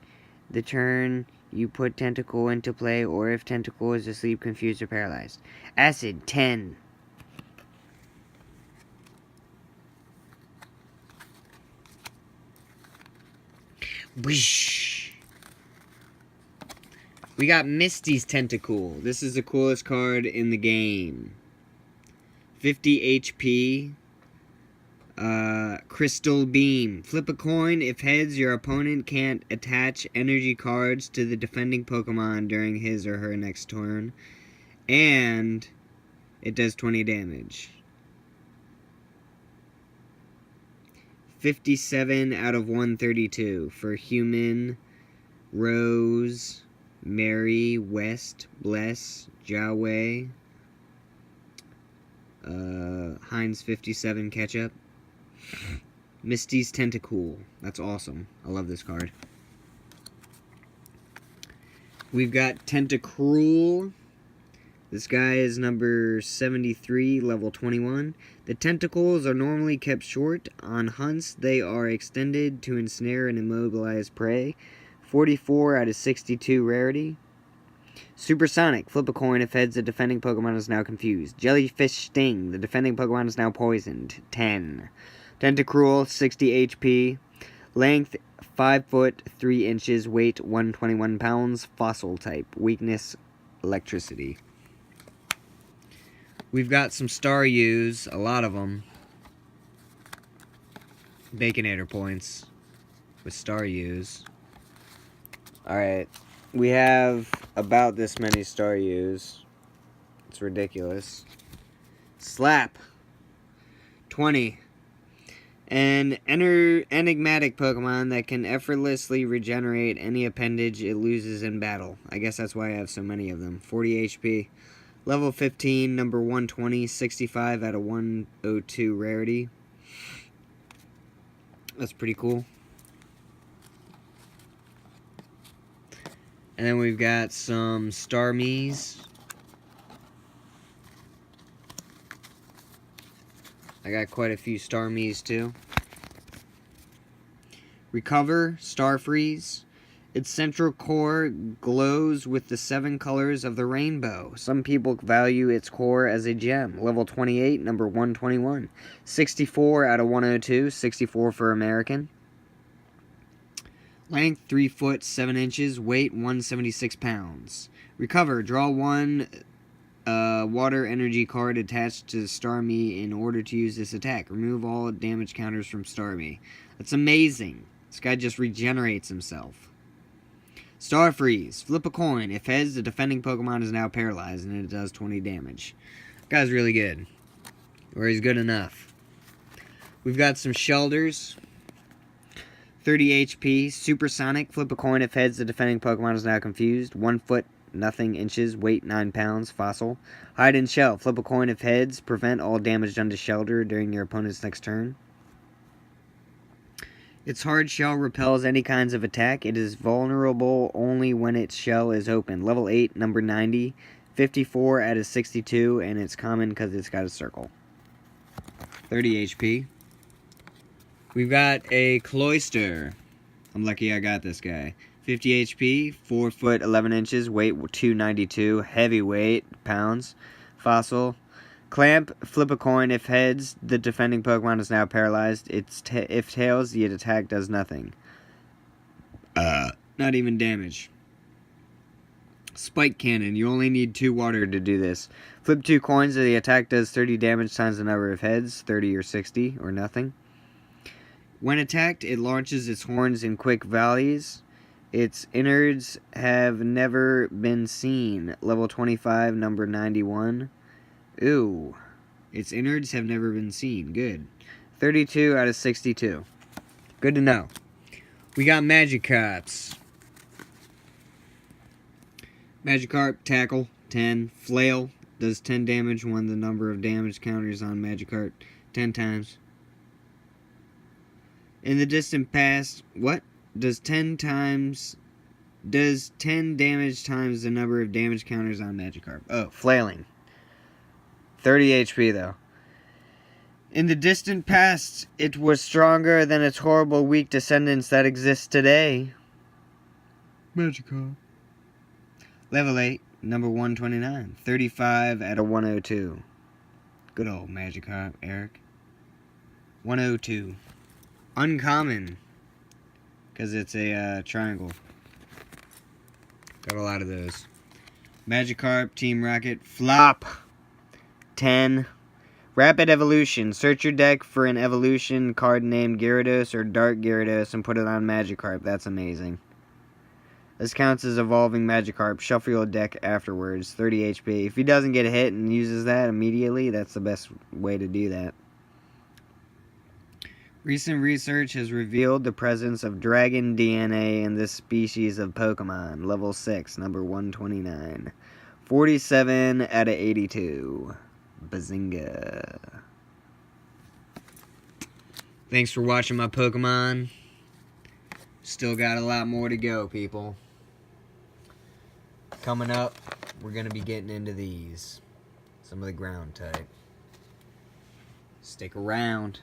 [SPEAKER 2] the turn you put Tentacruel into play, or if Tentacruel is asleep, confused, or paralyzed. Acid 10. Whoosh. We got Mistys Tentacle. This is the coolest card in the game. 50 HP. Crystal Beam. Flip a coin. If heads, your opponent can't attach energy cards to the defending Pokemon during his or her next turn. And it does 20 damage. 57 out of 132 for Human, Rose, Mary, West, Bless, Jaway, Heinz 57 Ketchup, Mistys Tentacle. That's awesome. I love this card. We've got Tentacruel. This guy is number 73, level 21. The tentacles are normally kept short. On hunts, they are extended to ensnare and immobilize prey. 44 out of 62 rarity. Supersonic. Flip a coin. If heads, the defending Pokemon is now confused. Jellyfish Sting. The defending Pokemon is now poisoned. 10. Tentacruel, 60 HP. Length, 5 foot, 3 inches. Weight, 121 pounds. Fossil type. Weakness, electricity. We've got some Staryus, a lot of them. Baconator points with Staryus. Alright, we have about this many Staryus. It's ridiculous. Slap. 20. An enigmatic Pokemon that can effortlessly regenerate any appendage it loses in battle. I guess that's why I have so many of them. 40 HP. Level 15, number 120, 65 out of 102 rarity. That's pretty cool. And then we've got some Starmies. I got quite a few Starmies too. Recover, Starfreeze. Its central core glows with the 7 colors of the rainbow. Some people value its core as a gem. Level 28, number 121. 64 out of 102, 64 for American. Length, 3 foot, 7 inches. Weight, 176 pounds. Recover, draw 1 water energy card attached to Starmie in order to use this attack. Remove all damage counters from Starmie. That's amazing. This guy just regenerates himself. Starfreeze. Flip a coin. If heads, the defending Pokemon is now paralyzed, and it does 20 damage. That guy's really good. Or he's good enough. We've got some Shelders. 30 HP. Supersonic. Flip a coin. If heads, the defending Pokemon is now confused. 1 foot, nothing inches. Weight, 9 pounds. Fossil. Hide and Shell. Flip a coin. If heads, prevent all damage done to Shelder during your opponent's next turn. Its hard shell repels any kinds of attack. It is vulnerable only when its shell is open. Level 8, number 90, 54 out of 62, and it's common because it's got a circle. 30 HP. We've got a Cloister. I'm lucky I got this guy. 50 HP, 4 foot 11 inches, weight 292, heavy weight, pounds. Fossil. Clamp, flip a coin. If heads, the defending Pokemon is now paralyzed. If tails, the attack does nothing. Not even damage. Spike Cannon. You only need 2 water to do this. Flip 2 coins, the attack does 30 damage times the number of heads, 30 or 60, or nothing. When attacked, it launches its horns in quick volleys. Its innards have never been seen. Level 25, number 91. Ooh. Its innards have never been seen. Good. 32 out of 62. Good to know. We got Magikarps. Magikarp, Tackle, 10. Flail, does 10 damage when the number of damage counters on Magikarp 10 times. In the distant past, what? Does 10 damage times the number of damage counters on Magikarp. Oh, flailing. 30 HP though. In the distant past, it was stronger than its horrible weak descendants that exist today. Magikarp. Level 8, number 129. 35 out of 102. Good old Magikarp, Eric. 102. Uncommon. Because it's a triangle. Got a lot of those. Magikarp, Team Rocket, Flop. 10. Rapid Evolution. Search your deck for an evolution card named Gyarados or Dark Gyarados and put it on Magikarp. That's amazing. This counts as evolving Magikarp. Shuffle your deck afterwards. 30 HP. If he doesn't get hit and uses that immediately, that's the best way to do that. Recent research has revealed the presence of dragon DNA in this species of Pokemon. Level 6, number 129. 47 out of 82. Bazinga. Thanks for watching my Pokemon. Still got a lot more to go, people. Coming up, we're going to be getting into these. Some of the ground type. Stick around.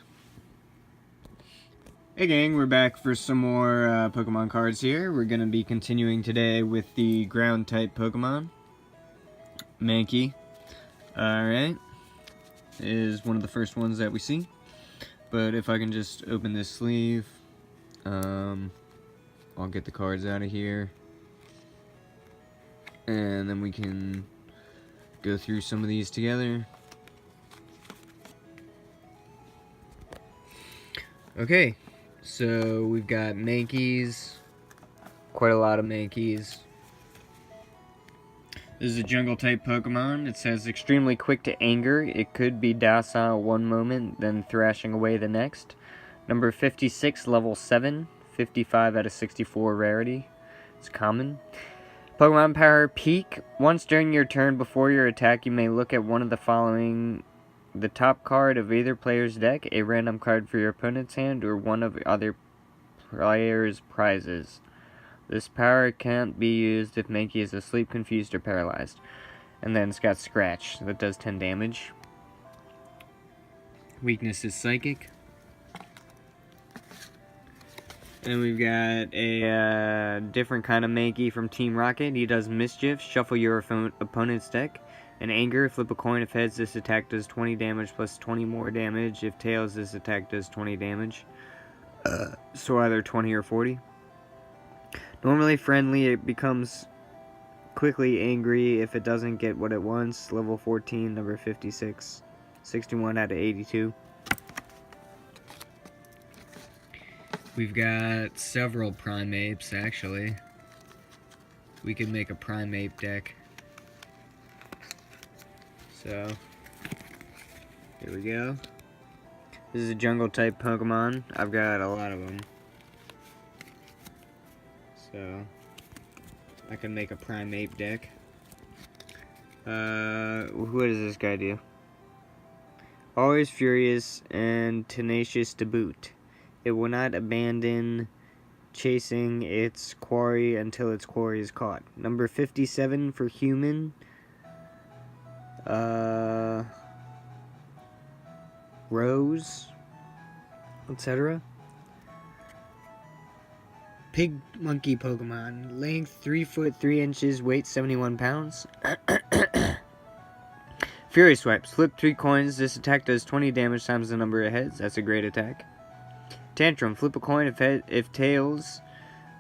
[SPEAKER 2] Hey gang, we're back for some more Pokemon cards here. We're going to be continuing today with the ground type Pokemon. Mankey. Alright. Is one of the first ones that we see. But if I can just open this sleeve, I'll get the cards out of here. And then we can go through some of these together. Okay. So, we've got Mankeys, quite a lot of Mankeys. This is a jungle type Pokemon. It says extremely quick to anger. It could be docile one moment, then thrashing away the next. Number 56, level 7, 55 out of 64 rarity. It's common. Pokemon Power Peak. Once during your turn before your attack, you may look at one of the following: the top card of either player's deck, a random card for your opponent's hand, or one of the other player's prizes. This power can't be used if Mankey is asleep, confused, or paralyzed. And then it's got Scratch. That does 10 damage. Weakness is Psychic. And we've got a different kind of Mankey from Team Rocket. He does Mischief. Shuffle your opponent's deck. In Anger, flip a coin. If heads, this attack does 20 damage plus 20 more damage. If tails, this attack does 20 damage. So either 20 or 40. Normally friendly, it becomes quickly angry if it doesn't get what it wants. Level 14, number 56. 61 out of 82. We've got several Primeapes, actually. We could make a Primeape deck. So, here we go. This is a jungle type Pokemon. I've got a lot of them. So, I can make a Primeape deck. What does this guy do? Always furious and tenacious to boot.
[SPEAKER 1] It will not abandon chasing its quarry until its quarry is caught. Number 57 for human. Rose, etc. Pig monkey Pokemon. Length 3 foot 3 inches, weight 71 pounds. Fury Swipe. Flip 3 coins. This attack does 20 damage times the number of heads. That's a great attack. Tantrum. Flip a coin if tails.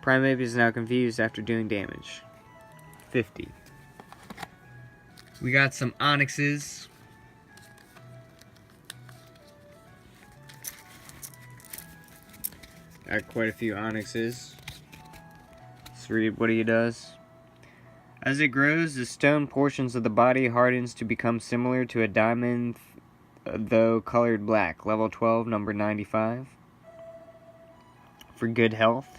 [SPEAKER 1] Primeape is now confused after doing damage. 50. We got some Onixes. Got quite a few Onixes. Let's read what he does. As it grows, the stone portions of the body hardens to become similar to a diamond, though colored black. Level 12, number 95. For good health.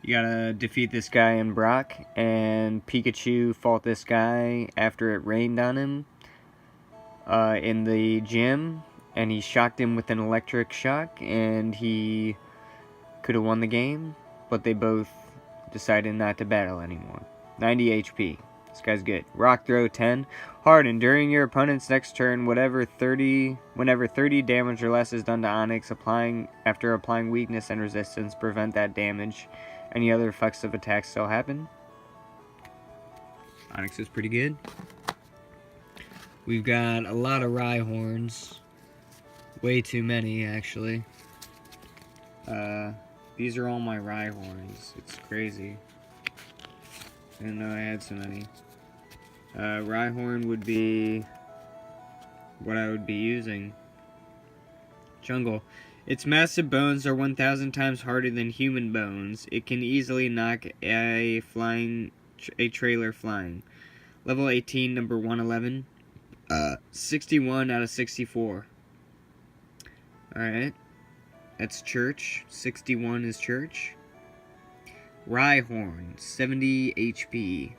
[SPEAKER 1] You gotta defeat this guy in Brock, and Pikachu fought this guy after it rained on him in the gym, and he shocked him with an electric shock, and he could have won the game, but they both decided not to battle anymore. 90 HP. This guy's good. Rock Throw 10. Harden. During your opponent's next turn, whenever 30 damage or less is done to Onix, after applying weakness and resistance, prevent that damage. Any other effects of attacks still happen. Onix is pretty good. We've got a lot of Rhyhorns. Way too many, actually. These are all my Rhyhorns. It's crazy. I didn't know I had so many. Rhyhorn would be what I would be using. Jungle. Its massive bones are 1,000 times harder than human bones. It can easily knock a trailer flying. Level 18, number 111. 61 out of 64. Alright. That's Church. 61 is Church. Rhyhorn, 70 HP.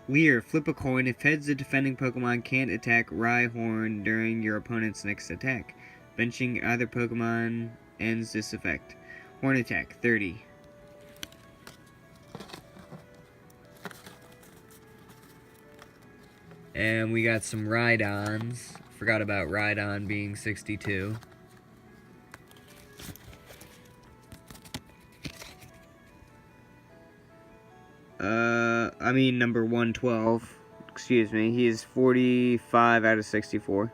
[SPEAKER 1] Lear, flip a coin. If heads, the defending Pokemon can't attack Rhyhorn during your opponent's next attack. Benching either Pokemon ends this effect. Horn attack, 30. And we got some Rideons. Forgot about Rideon being 62. Number 112. Excuse me. He is 45 out of 64.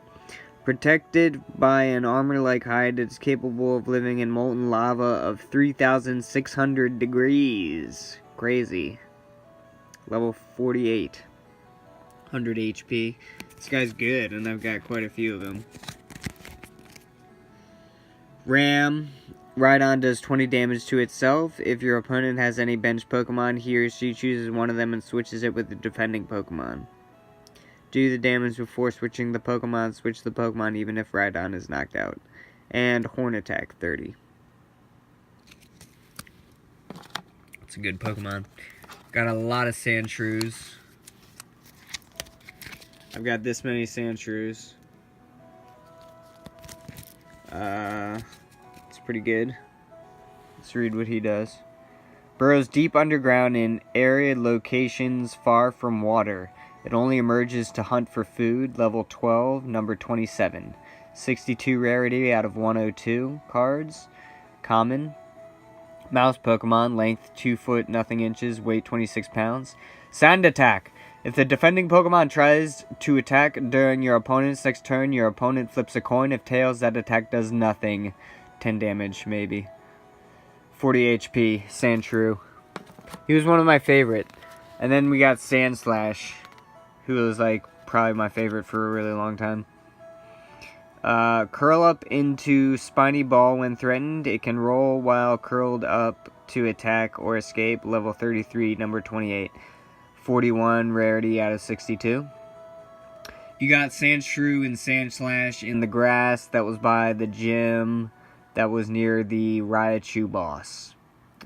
[SPEAKER 1] Protected by an armor-like hide that's capable of living in molten lava of 3,600 degrees. Crazy. Level 48. 100 HP. This guy's good, and I've got quite a few of them. Ram. Rideon does 20 damage to itself. If your opponent has any bench Pokemon, he or she chooses one of them and switches it with the defending Pokemon. Do the damage before switching the Pokemon. Switch the Pokemon even if Rideon is knocked out. And Horn Attack, 30. It's a good Pokemon. Got a lot of Sandshrews. I've got this many Sandshrews. It's pretty good. Let's read what he does. Burrows deep underground in arid locations far from water. It only emerges to hunt for food. Level 12, number 27. 62 rarity out of 102 cards. Common. Mouse Pokemon, length 2 foot nothing inches, weight 26 pounds. Sand Attack. If the defending Pokemon tries to attack during your opponent's next turn, your opponent flips a coin. If tails, that attack does nothing. 10 damage, maybe. 40 HP, Sandshrew. He was one of my favorite. And then we got Sandslash, who was like probably my favorite for a really long time. Curl up into Spiny Ball when threatened. It can roll while curled up to attack or escape. Level 33, number 28. 41 rarity out of 62. You got Sandshrew and Sandslash in the grass that was by the gym that was near the Raichu boss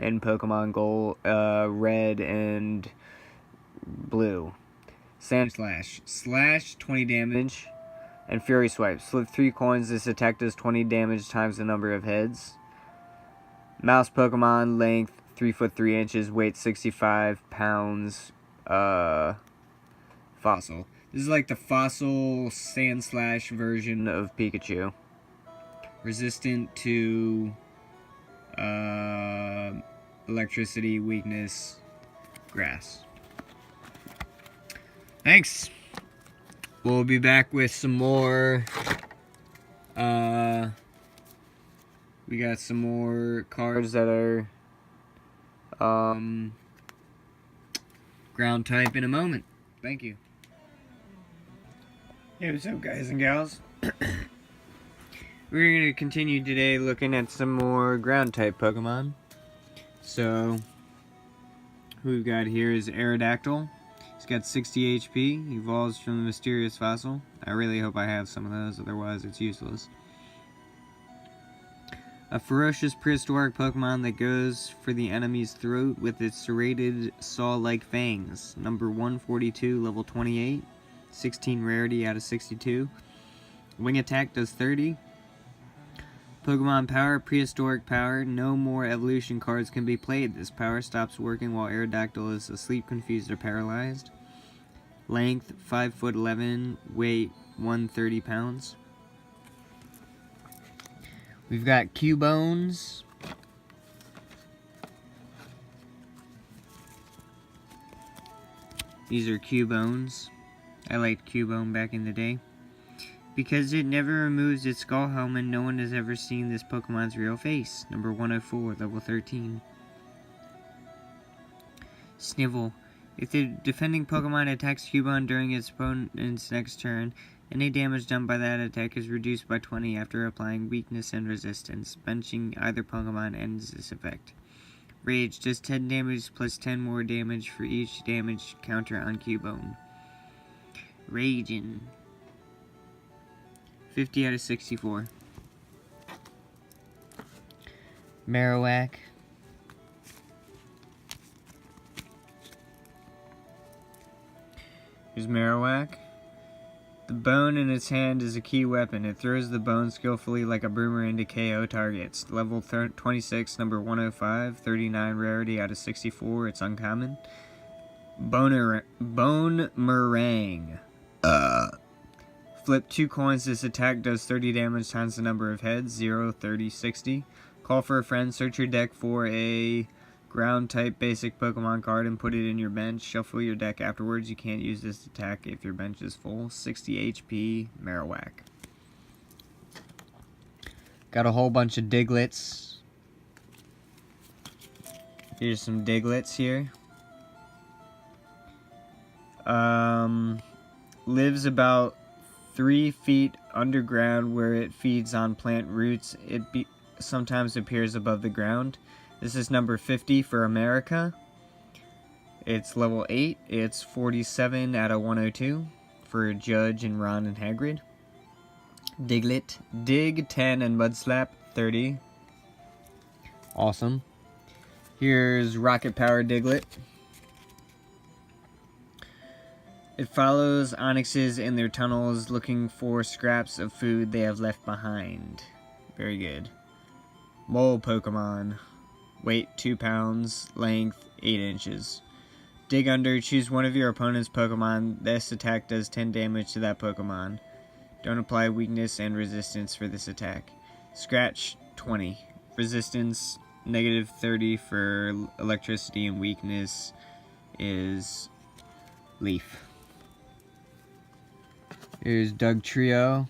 [SPEAKER 1] in Pokemon Gold, Red and Blue. Sandslash. Slash, 20 damage. And Fury Swipe. Flip 3 coins. This attack does 20 damage times the number of heads.
[SPEAKER 2] Mouse Pokemon, length 3 foot 3 inches, weight 65 pounds, fossil. This is like the fossil Sandslash version of Pikachu. Resistant to electricity, weakness, grass. Thanks. We'll be back with some more. We got some more cards that are ground type in a moment. Thank you. Hey, what's up, guys and gals? We're going to continue today looking at some more ground type Pokemon. So, who we've got here is Aerodactyl. He's got 60 HP, evolves from the mysterious fossil. I really hope I have some of those, otherwise it's useless. A ferocious prehistoric Pokemon that goes for the enemy's throat with its serrated saw-like fangs. Number 142, level 28. 16 rarity out of 62. Wing attack does 30. Pokemon power, prehistoric power. No more evolution cards can be played. This power stops working while Aerodactyl is asleep, confused, or paralyzed. Length 5 foot 11. Weight 130 pounds. We've got Cubones. These are Cubones. I liked Cubone back in the day. Because it never removes its skull helmet, no one has ever seen this Pokemon's real face. Number 104, level 13. Snivel. If the defending Pokemon attacks Cubone during its opponent's next turn, any damage done by that attack is reduced by 20 after applying weakness and resistance. Benching either Pokemon ends this effect. Rage does 10 damage plus 10 more damage for each damage counter on Cubone. Raging. 50 out of 64. Marowak. Here's Marowak. The bone in its hand is a key weapon. It throws the bone skillfully like a boomerang to KO targets. Level 26, number 105, 39 rarity out of 64. It's uncommon. Bone-Meringue. Flip 2 coins. This attack does 30 damage times the number of heads. 0, 30, 60. Call for a friend. Search your deck for a ground type basic Pokemon card and put it in your bench. Shuffle your deck afterwards. You can't use this attack if your bench is full. 60 HP, Marowak. Got a whole bunch of Digletts. Here's some Digletts here. Lives about 3 feet underground where it feeds on plant roots. It sometimes appears above the ground. This is number 50 for America. It's level 8. It's 47 out of 102 for Judge and Ron and Hagrid. Diglett. Dig 10 and Mudslap 30. Awesome. Here's Rocket Power Diglett. It follows Onixes in their tunnels looking for scraps of food they have left behind. Very good. Mole Pokemon. Weight 2 pounds. Length 8 inches. Dig under. Choose one of your opponent's Pokemon. This attack does 10 damage to that Pokemon. Don't apply weakness and resistance for this attack. Scratch 20. Resistance negative 30 for electricity, and weakness is Leaf. Here's Dugtrio.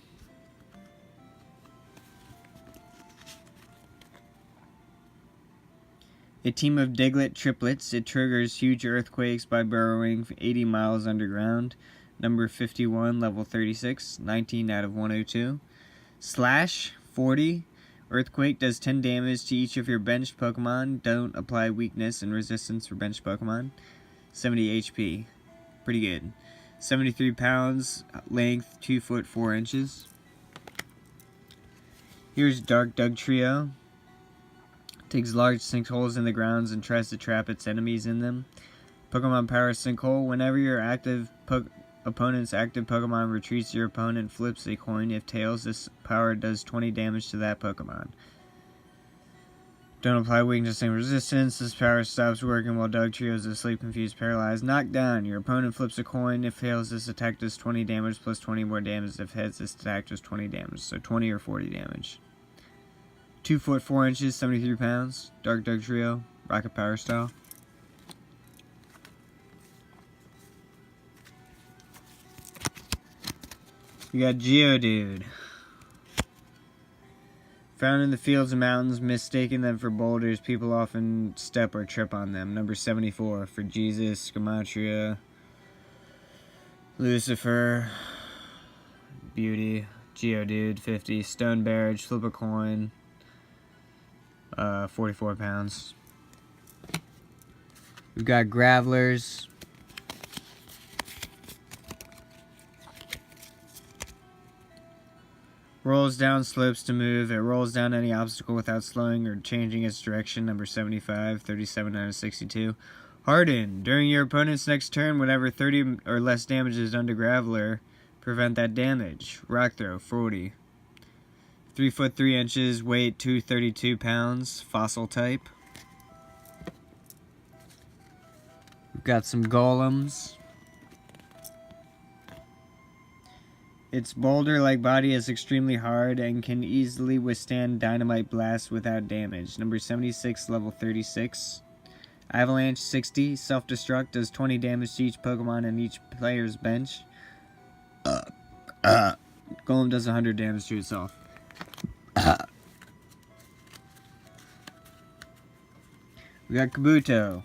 [SPEAKER 2] A team of Diglett triplets. It triggers huge earthquakes by burrowing 80 miles underground. Number 51, level 36, 19 out of 102. Slash, 40. Earthquake does 10 damage to each of your benched Pokemon. Don't apply weakness and resistance for benched Pokemon. 70 HP. Pretty good. 73 pounds, length 2 foot 4 inches. Here's Dark Dugtrio. Digs large sinkholes in the grounds and tries to trap its enemies in them. Pokemon Power Sinkhole. Whenever your opponent's active Pokemon retreats, your opponent flips a coin. If tails, this power does 20 damage to that Pokemon.
[SPEAKER 1] Don't apply weakness and resistance. This power stops working while Dugtrio is asleep, confused, paralyzed. Knocked down. Your opponent flips a coin. If fails, this attack does 20 damage plus 20 more damage. If heads, this attack does 20 damage. So 20 or 40 damage. 2 foot 4 inches, 73 pounds. Dark Dugtrio. Rocket Power style. You got Geodude. Found in the fields and mountains, mistaking them for boulders, people often step or trip on them. Number 74 for Jesus, Gematria, Lucifer, Beauty, Geodude, 50, Stone Barrage, flip a coin, 44 pounds.
[SPEAKER 2] We've got Gravelers.
[SPEAKER 1] Rolls down slopes to move. It rolls down any obstacle without slowing or changing its direction. Number 75, 37 out of 62. Harden. During your opponent's next turn, whenever 30 or less damage is done to Graveler, prevent that damage. Rock Throw, 40. 3 foot 3 inches, weight 232 pounds, fossil type.
[SPEAKER 2] We've got some Golems.
[SPEAKER 1] Its boulder-like body is extremely hard and can easily withstand dynamite blasts without damage. Number 76, level 36. Avalanche, 60. Self-destruct, does 20 damage to each Pokemon in each player's bench. Golem does 100 damage to itself. We got Kabuto.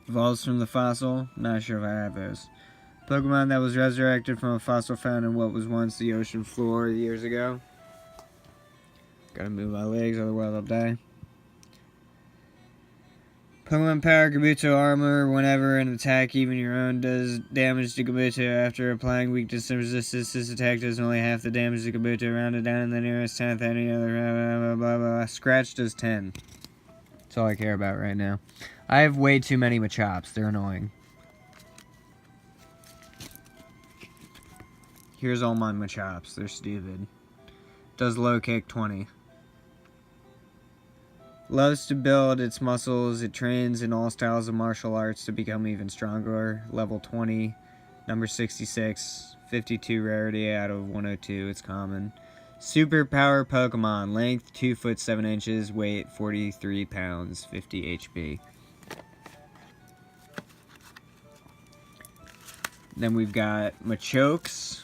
[SPEAKER 1] Evolves from the fossil. Not sure if I have those. Pokemon that was resurrected from a fossil found in what was once the ocean floor years ago. Gotta move my legs, otherwise I'll die. Pokemon Power Kabuto Armor. Whenever an attack, even your own, does damage to Kabuto after applying weakness and resistance, this attack does only half the damage to Kabuto. Rounded down in the nearest 10th. Any other blah, blah, blah, blah. Scratch does 10.
[SPEAKER 2] That's all I care about right now. I have way too many Machops. They're annoying.
[SPEAKER 1] Here's all my Machops. They're stupid. Does low kick 20. Loves to build its muscles. It trains in all styles of martial arts to become even stronger. Level 20. Number 66. 52 rarity out of 102. It's common. Super power Pokemon. Length 2 foot 7 inches. Weight 43 pounds. 50 HP. Then we've got Machokes.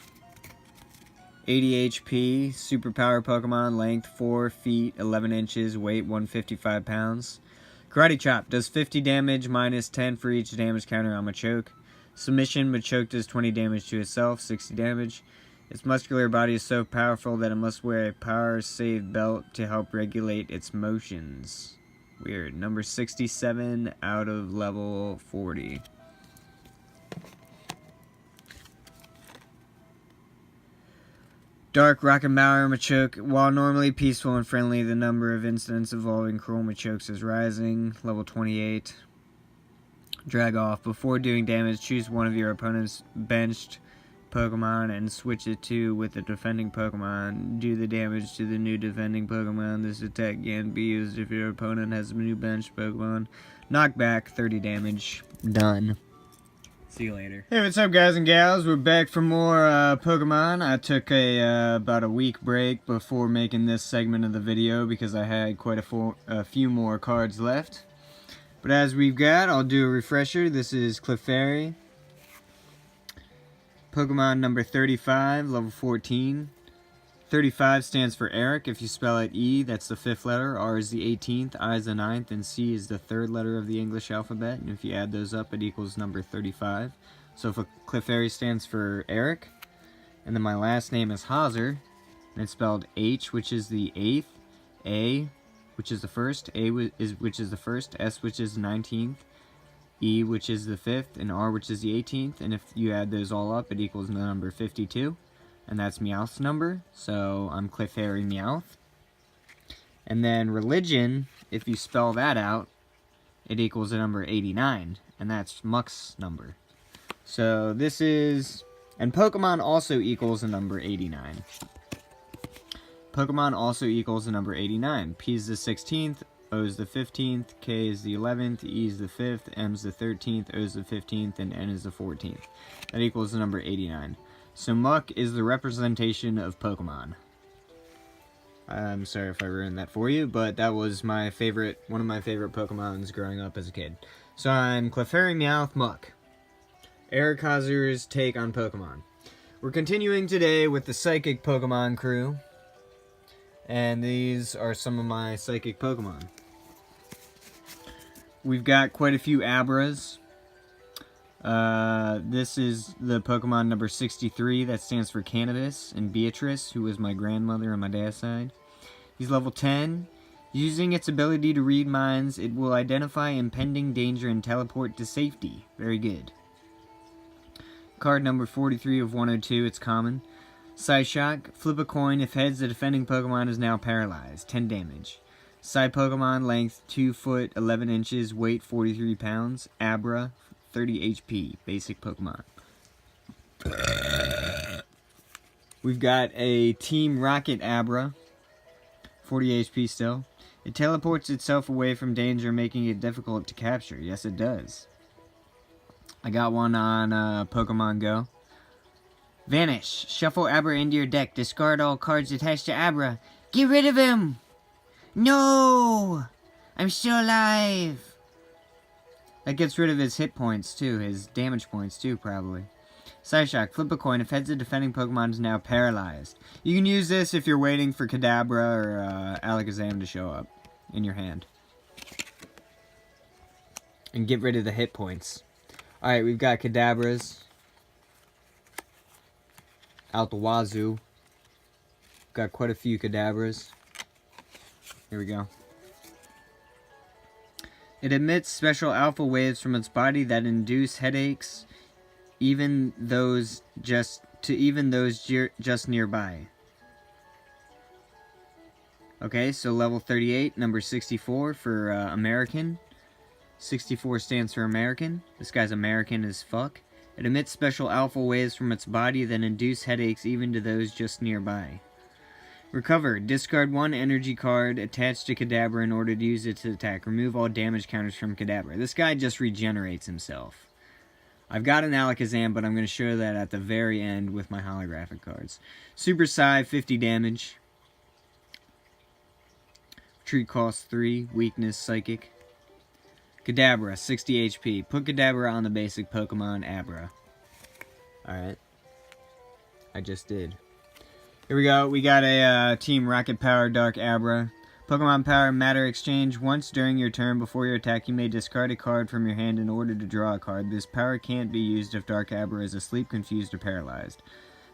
[SPEAKER 1] 80 HP, superpower Pokemon, length 4 feet, 11 inches, weight 155 pounds. Karate Chop, does 50 damage, minus 10 for each damage counter on Machoke. Submission, Machoke does 20 damage to itself, 60 damage. Its muscular body is so powerful that it must wear a power save belt to help regulate its motions. Weird. Number 67 out of level 40. Dark Rock'n'Bauer Machoke. While normally peaceful and friendly, the number of incidents involving cruel Machokes is rising. Level 28. Drag off. Before doing damage, choose one of your opponent's benched Pokemon and switch it to with the defending Pokemon. Do the damage to the new defending Pokemon. This attack can be used if your opponent has a new benched Pokemon. Knockback, 30 damage.
[SPEAKER 2] Done.
[SPEAKER 1] See you later. Hey, what's up, guys and gals? We're back for more Pokemon. I took about a week break before making this segment of the video because I had quite a few more cards left. But as we've got, I'll do a refresher. This is Clefairy. Pokemon number 35, level 14. 35 stands for Eric. If you spell it E, that's the 5th letter. R is the 18th, I is the 9th, and C is the 3rd letter of the English alphabet. And if you add those up, it equals number 35. So if a Clefairy stands for Eric, and then my last name is Hauser, and it's spelled H, which is the 8th, A, which is the 1st, A, which is the 1st, S, which is the 19th, E, which is the 5th, and R, which is the 18th. And if you add those all up, it equals the number 52. And that's Meowth's number, so I'm Clefairy Meowth. And then religion, if you spell that out, it equals the number 89, and that's Muck's number. So this is, and Pokemon also equals the number 89.
[SPEAKER 2] Pokemon also equals the number 89. P is the 16th, O is the 15th, K is the 11th, E is the 5th, M is the 13th, O is the 15th, and N is the 14th. That equals the number 89. So Muck is the representation of Pokemon. I'm sorry if I ruined that for you, but that was my favorite, one of my favorite Pokemons growing up as a kid. So I'm Clefairy Meowth Muck. Eric Hauser's take on Pokemon. We're continuing today with the Psychic Pokemon crew. And these are some of my Psychic Pokemon. We've got quite a few Abras. This is the Pokemon number 63. That stands for Cannabis. And Beatrice, who was my grandmother on my dad's side. He's level 10. Using its ability to read minds, it will identify impending danger and teleport to safety. Very good. Card number 43 of 102, it's common. Psyshock, flip a coin. If heads, the defending Pokemon is now paralyzed. 10 damage. Psy Pokemon, length 2 foot 11 inches, weight 43 pounds. Abra, 30 HP. Basic Pokemon. We've got a Team Rocket Abra. 40 HP still. It teleports itself away from danger, making it difficult to capture. Yes, it does. I got one on Pokemon Go. Vanish. Shuffle Abra into your deck. Discard all cards attached to Abra. Get rid of him! No! I'm still alive! That gets rid of his hit points, too. His damage points, too, probably. Psyshock. Flip a coin. If heads, the defending Pokemon is now paralyzed. You can use this if you're waiting for Kadabra or Alakazam to show up in your hand. And get rid of the hit points. Alright, we've got Kadabras. Out the wazoo. Got quite a few Kadabras. Here we go. It emits special alpha waves from its body that induce headaches, even those just nearby. Okay, so level 38, number 64 for American. 64 stands for American. This guy's American as fuck. It emits special alpha waves from its body that induce headaches even to those just nearby. Recover. Discard one energy card attached to Kadabra in order to use it to attack. Remove all damage counters from Kadabra. This guy just regenerates himself. I've got an Alakazam, but I'm going to show that at the very end with my holographic cards. Super Psy, 50 damage. Retreat cost 3. Weakness, Psychic. Kadabra, 60 HP. Put Kadabra on the basic Pokemon Abra. Alright. I just did. Here we go. We got a Team Rocket Power Dark Abra. Pokemon Power Matter Exchange. Once during your turn before your attack, you may discard a card from your hand in order to draw a card. This power can't be used if Dark Abra is asleep, confused, or paralyzed.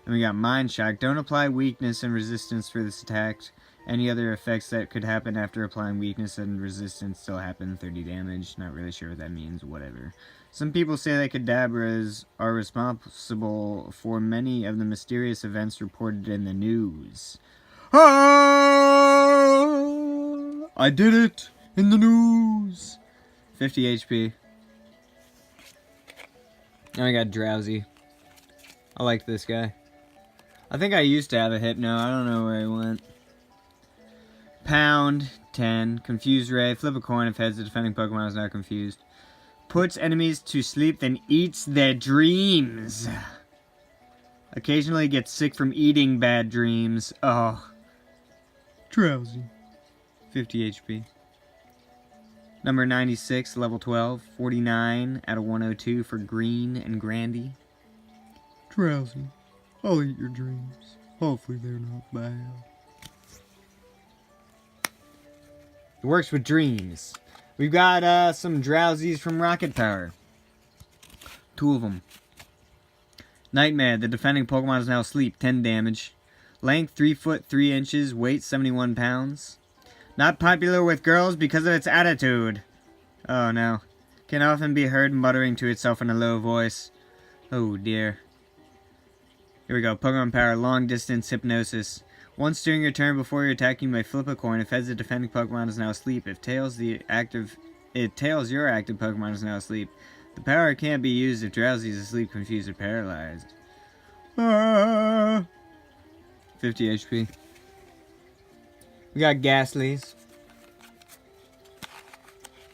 [SPEAKER 2] Then we got Mind Shock. Don't apply weakness and resistance for this attack. Any other effects that could happen after applying weakness and resistance still happen. 30 damage. Not really sure what that means. Whatever. Some people say that Kadabras are responsible for many of the mysterious events reported in the news. Ah! I did it! In the news! 50 HP. Now I got Drowsy. I like this guy. I think I used to have a Hypno. I don't know where he went. Pound, 10. Confused Ray. Flip a coin if heads. The defending Pokemon is not confused. Puts enemies to sleep, then eats their dreams. Occasionally gets sick from eating bad dreams. Oh. Drowsy. 50 HP. Number 96, level 12. 49 out of 102 for Green and Grandy. Drowsy. I'll eat your dreams. Hopefully they're not bad. It works with dreams. We've got some Drowsies from Rocket Power. 2 of them. Nightmare. The defending Pokemon is now asleep. 10 damage. Length 3 foot 3 inches. Weight 71 pounds. Not popular with girls because of its attitude. Oh no. Can often be heard muttering to itself in a low voice. Oh dear. Here we go. Pokemon Power. Long distance hypnosis. Once during your turn before your attack, you may flip a coin. If heads, the defending Pokemon is now asleep. If tails, your active Pokemon is now asleep. The power can't be used if Drowsy is asleep, confused, or paralyzed. Ah! 50 HP. We got Ghastlies.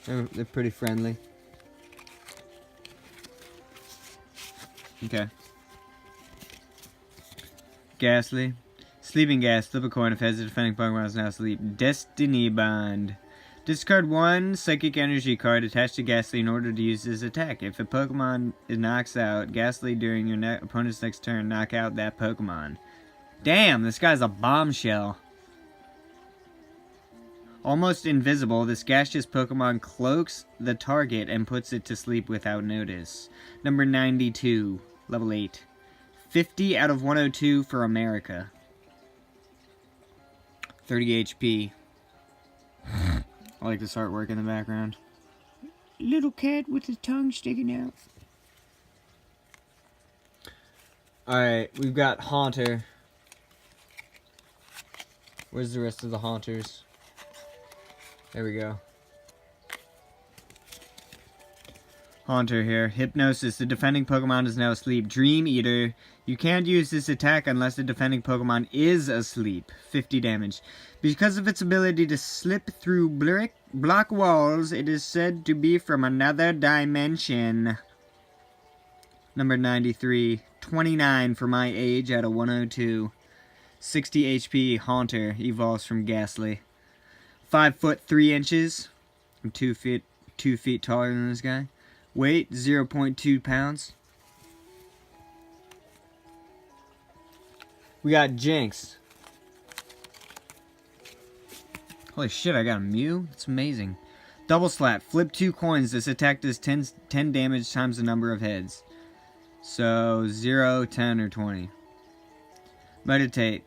[SPEAKER 2] They're pretty friendly.
[SPEAKER 1] Okay. Ghastly. Sleeping Gas. Flip a coin. If heads, the defending Pokemon is now asleep. Destiny Bond. Discard one Psychic Energy card attached to Ghastly in order to use this attack. If a Pokemon knocks out Ghastly during your opponent's next turn, knock out that Pokemon. Damn, this guy's a bombshell. Almost invisible, this gaseous Pokemon cloaks the target and puts it to sleep without notice. Number 92, level 8. 50 out of 102 for America. 30 HP. I like this artwork in the background. Little cat with his tongue sticking out.
[SPEAKER 2] Alright, we've got Haunter. Where's the rest of the Haunters? There we go.
[SPEAKER 1] Haunter here. Hypnosis. The defending Pokemon is now asleep. Dream Eater. You can't use this attack unless the defending Pokemon is asleep. 50 damage. Because of its ability to slip through block walls, it is said to be from another dimension. Number 93. 29 for my age out of 102. 60 HP. Haunter evolves from Ghastly. 5 foot 3 inches. I'm 2 feet taller than this guy. Weight 0.2 pounds.
[SPEAKER 2] We got Jinx.
[SPEAKER 1] Holy shit, I got a Mew? That's amazing. Double Slap. Flip 2 coins. This attack does 10 damage times the number of heads. So 0, 10, or 20. Meditate.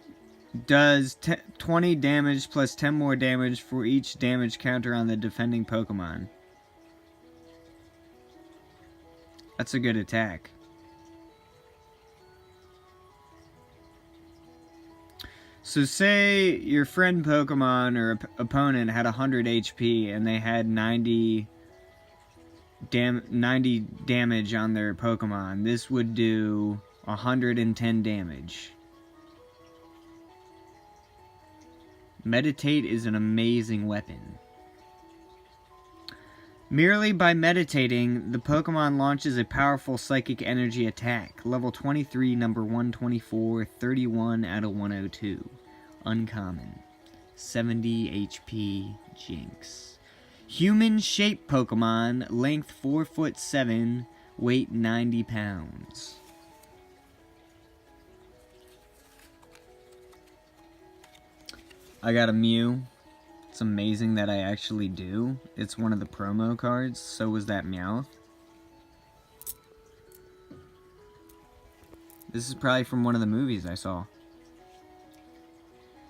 [SPEAKER 1] Does 20 damage plus 10 more damage for each damage counter on the defending Pokemon. That's a good attack. So say your friend Pokemon or opponent had 100 HP and they had 90 damage on their Pokemon. This would do 110 damage. Meditate is an amazing weapon. Merely by meditating, the Pokemon launches a powerful psychic energy attack. Level 23, number 124, 31 out of 102. Uncommon. 70 HP Jinx. Human-shaped Pokemon, length 4'7", weight 90 pounds. I got a Mew. It's amazing that I actually do. It's one of the promo cards. So was that Meowth. This is probably from one of the movies I saw.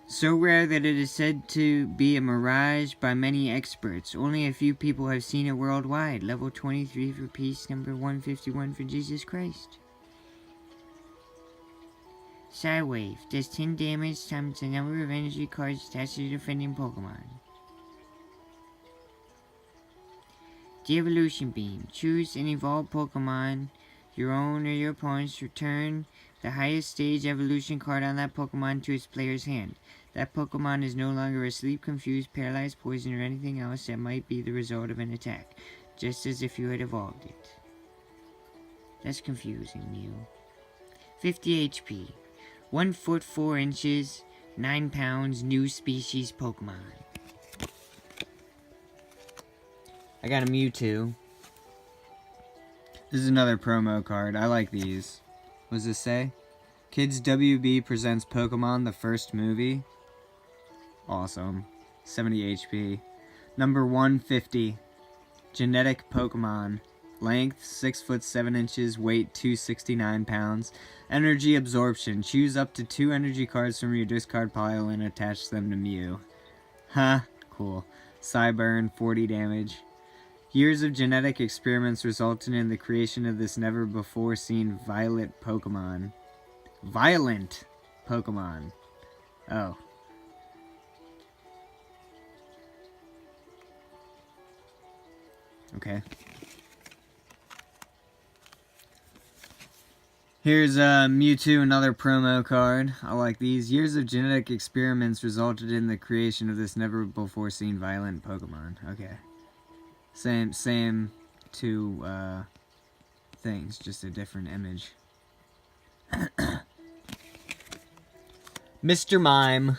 [SPEAKER 1] So rare that it is said to be a mirage by many experts. Only a few people have seen it worldwide. Level 23 for piece number 151 for Jesus Christ. Psywave does 10 damage times the number of energy cards attached to the defending Pokemon. De-Evolution Beam. Choose an evolved Pokemon, your own or your opponent's. Return the highest stage evolution card on that Pokemon to its player's hand. That Pokemon is no longer asleep, confused, paralyzed, poisoned, or anything else that might be the result of an attack, just as if you had evolved it. That's confusing, Mew. 50 HP. 1 foot 4 inches, 9 pounds, new species Pokemon. I got a Mewtwo. This is another promo card. I like these. What does this say? Kids WB presents Pokemon, the first movie. Awesome. 70 HP. Number 150. Genetic Pokemon. Length 6 foot 7 inches, weight 269 pounds. Energy absorption. Choose up to 2 energy cards from your discard pile and attach them to Mew. Huh, cool. Psyburn, 40 damage. Years of genetic experiments resulted in the creation of this never before seen violent Pokemon. Violent Pokemon. Oh. Okay.
[SPEAKER 2] Here's Mewtwo, another promo card. I like these. Years of genetic experiments resulted in the creation of this never-before-seen violent Pokemon. Okay. Same two things, just a different image. Mr. Mime.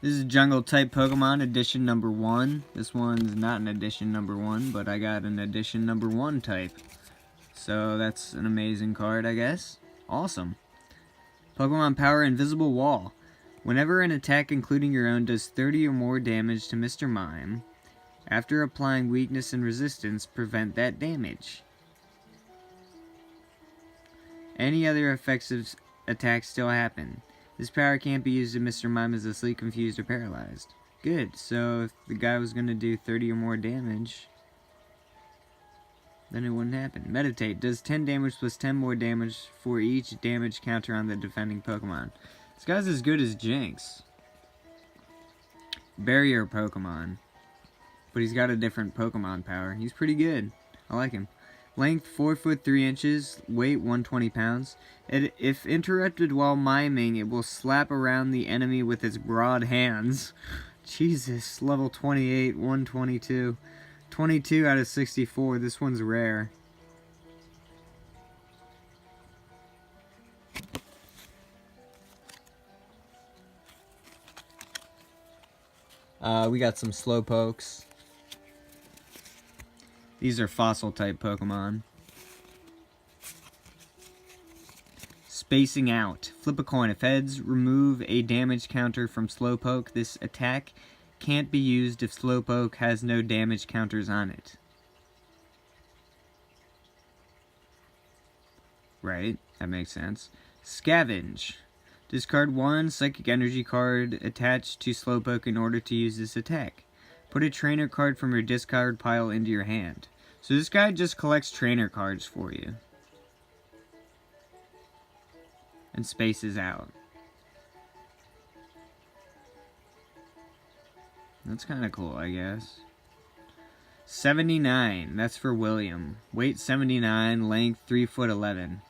[SPEAKER 2] This is a jungle type Pokemon, edition number 1. This one's not an edition number 1, but I got an edition number 1 type. So that's an amazing card, I guess. Awesome. Pokemon Power Invisible Wall. Whenever an attack, including your own, does 30 or more damage to Mr. Mime, after applying weakness and resistance, prevent that damage. Any other effective attacks still happen. This power can't be used if Mr. Mime is asleep, confused, or paralyzed. Good, so if the guy was going to do 30 or more damage, then it wouldn't happen. Meditate. Does 10 damage plus 10 more damage for each damage counter on the defending Pokemon. This guy's as good as Jinx. Barrier Pokemon. But he's got a different Pokemon power. He's pretty good. I like him. Length 4 foot 3 inches. Weight 120 pounds. If interrupted while miming, it will slap around the enemy with its broad hands. Jesus. Level 28, 122. 22 out of 64. This one's rare. We got some Slowpokes. These are fossil type Pokemon. Spacing out. Flip a coin. If heads, remove a damage counter from Slowpoke. This attack can't be used if Slowpoke has no damage counters on it. Right, that makes sense. Scavenge. Discard 1 Psychic Energy card attached to Slowpoke in order to use this attack. Put a trainer card from your discard pile into your hand. So this guy just collects trainer cards for you. And spaces out. That's kind of cool, I guess. 79. That's for William. Weight 79. Length 3 foot 11.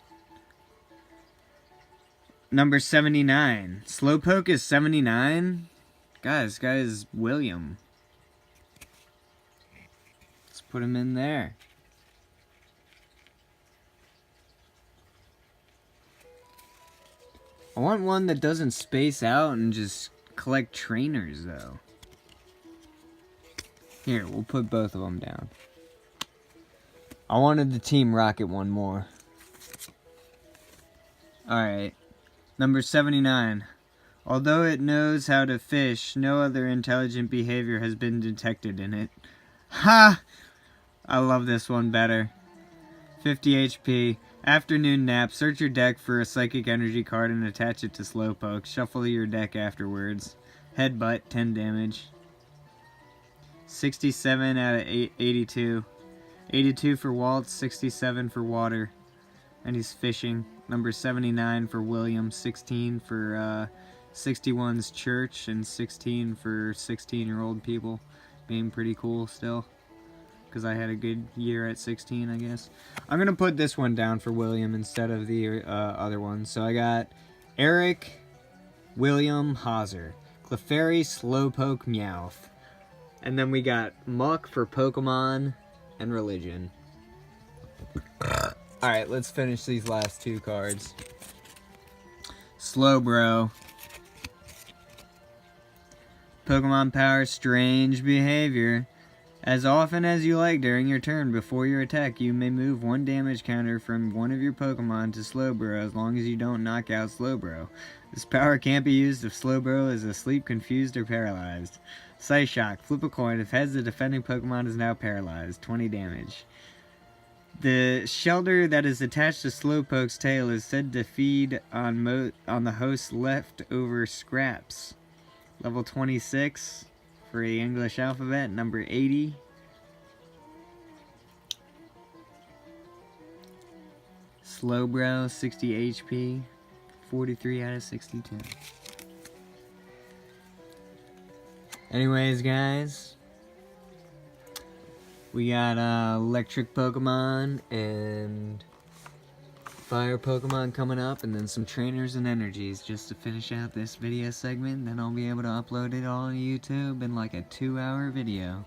[SPEAKER 2] Number 79. Slowpoke is 79? Guys, this guy is William. Let's put him in there. I want one that doesn't space out and just collect trainers, though. Here, we'll put both of them down. I wanted the Team Rocket one more. Alright. Number 79. Although it knows how to fish, no other intelligent behavior has been detected in it. Ha! I love this one better. 50 HP. Afternoon nap. Search your deck for a Psychic Energy card and attach it to Slowpoke. Shuffle your deck afterwards. Headbutt, 10 damage. 67 out of 82. 82 for Waltz, 67 for Water. And he's fishing. Number 79 for William, 16 for 61's Church, and 16 for 16-year-old people. Being pretty cool still. Because I had a good year at 16, I guess. I'm going to put this one down for William instead of the other one. So I got Eric, William, Hauser. Clefairy, Slowpoke, Meowth. And then we got Muck for Pokemon and Religion. Alright, let's finish these last two cards. Slowbro. Pokemon Power, Strange Behavior. As often as you like during your turn before your attack, you may move one damage counter from one of your Pokemon to Slowbro as long as you don't knock out Slowbro. This power can't be used if Slowbro is asleep, confused, or paralyzed. Psyshock. Flip a coin. If heads, the defending Pokemon is now paralyzed. 20 damage. The shelter that is attached to Slowpoke's tail is said to feed on the host's leftover scraps. Level 26 for the English alphabet. Number 80. Slowbro, 60 HP. 43 out of 62. Anyways, guys, we got electric Pokemon and fire Pokemon coming up, and then some trainers and energies just to finish out this video segment. Then I'll be able to upload it all on YouTube in like a 2-hour video.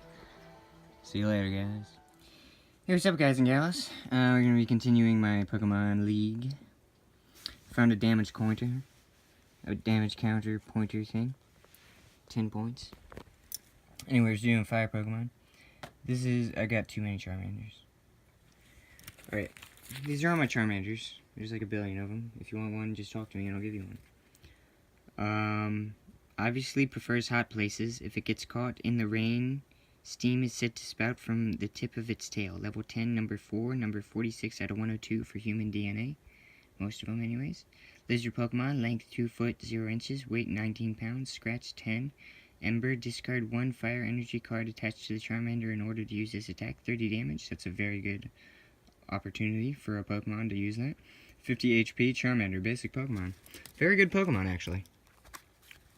[SPEAKER 2] See you later, guys. Hey, what's up, guys and gals? We're going to be continuing my Pokemon League. Found a damage counter. A damage counter pointer thing. 10 points. Anyways, doing fire Pokemon. I got too many Charmanders. Alright, these are all my Charmanders. There's like a billion of them. If you want one, just talk to me and I'll give you one. Obviously prefers hot places. If it gets caught in the rain, steam is said to spout from the tip of its tail. Level 10, number 4, number 46 out of 102 for human DNA. Most of them anyways. Lizard Pokemon, length 2 foot 0 inches, weight 19 pounds, scratch 10. Ember, discard 1 fire energy card attached to the Charmander in order to use this attack. 30 damage, that's a very good opportunity for a Pokemon to use that. 50 HP, Charmander, basic Pokemon. Very good Pokemon, actually.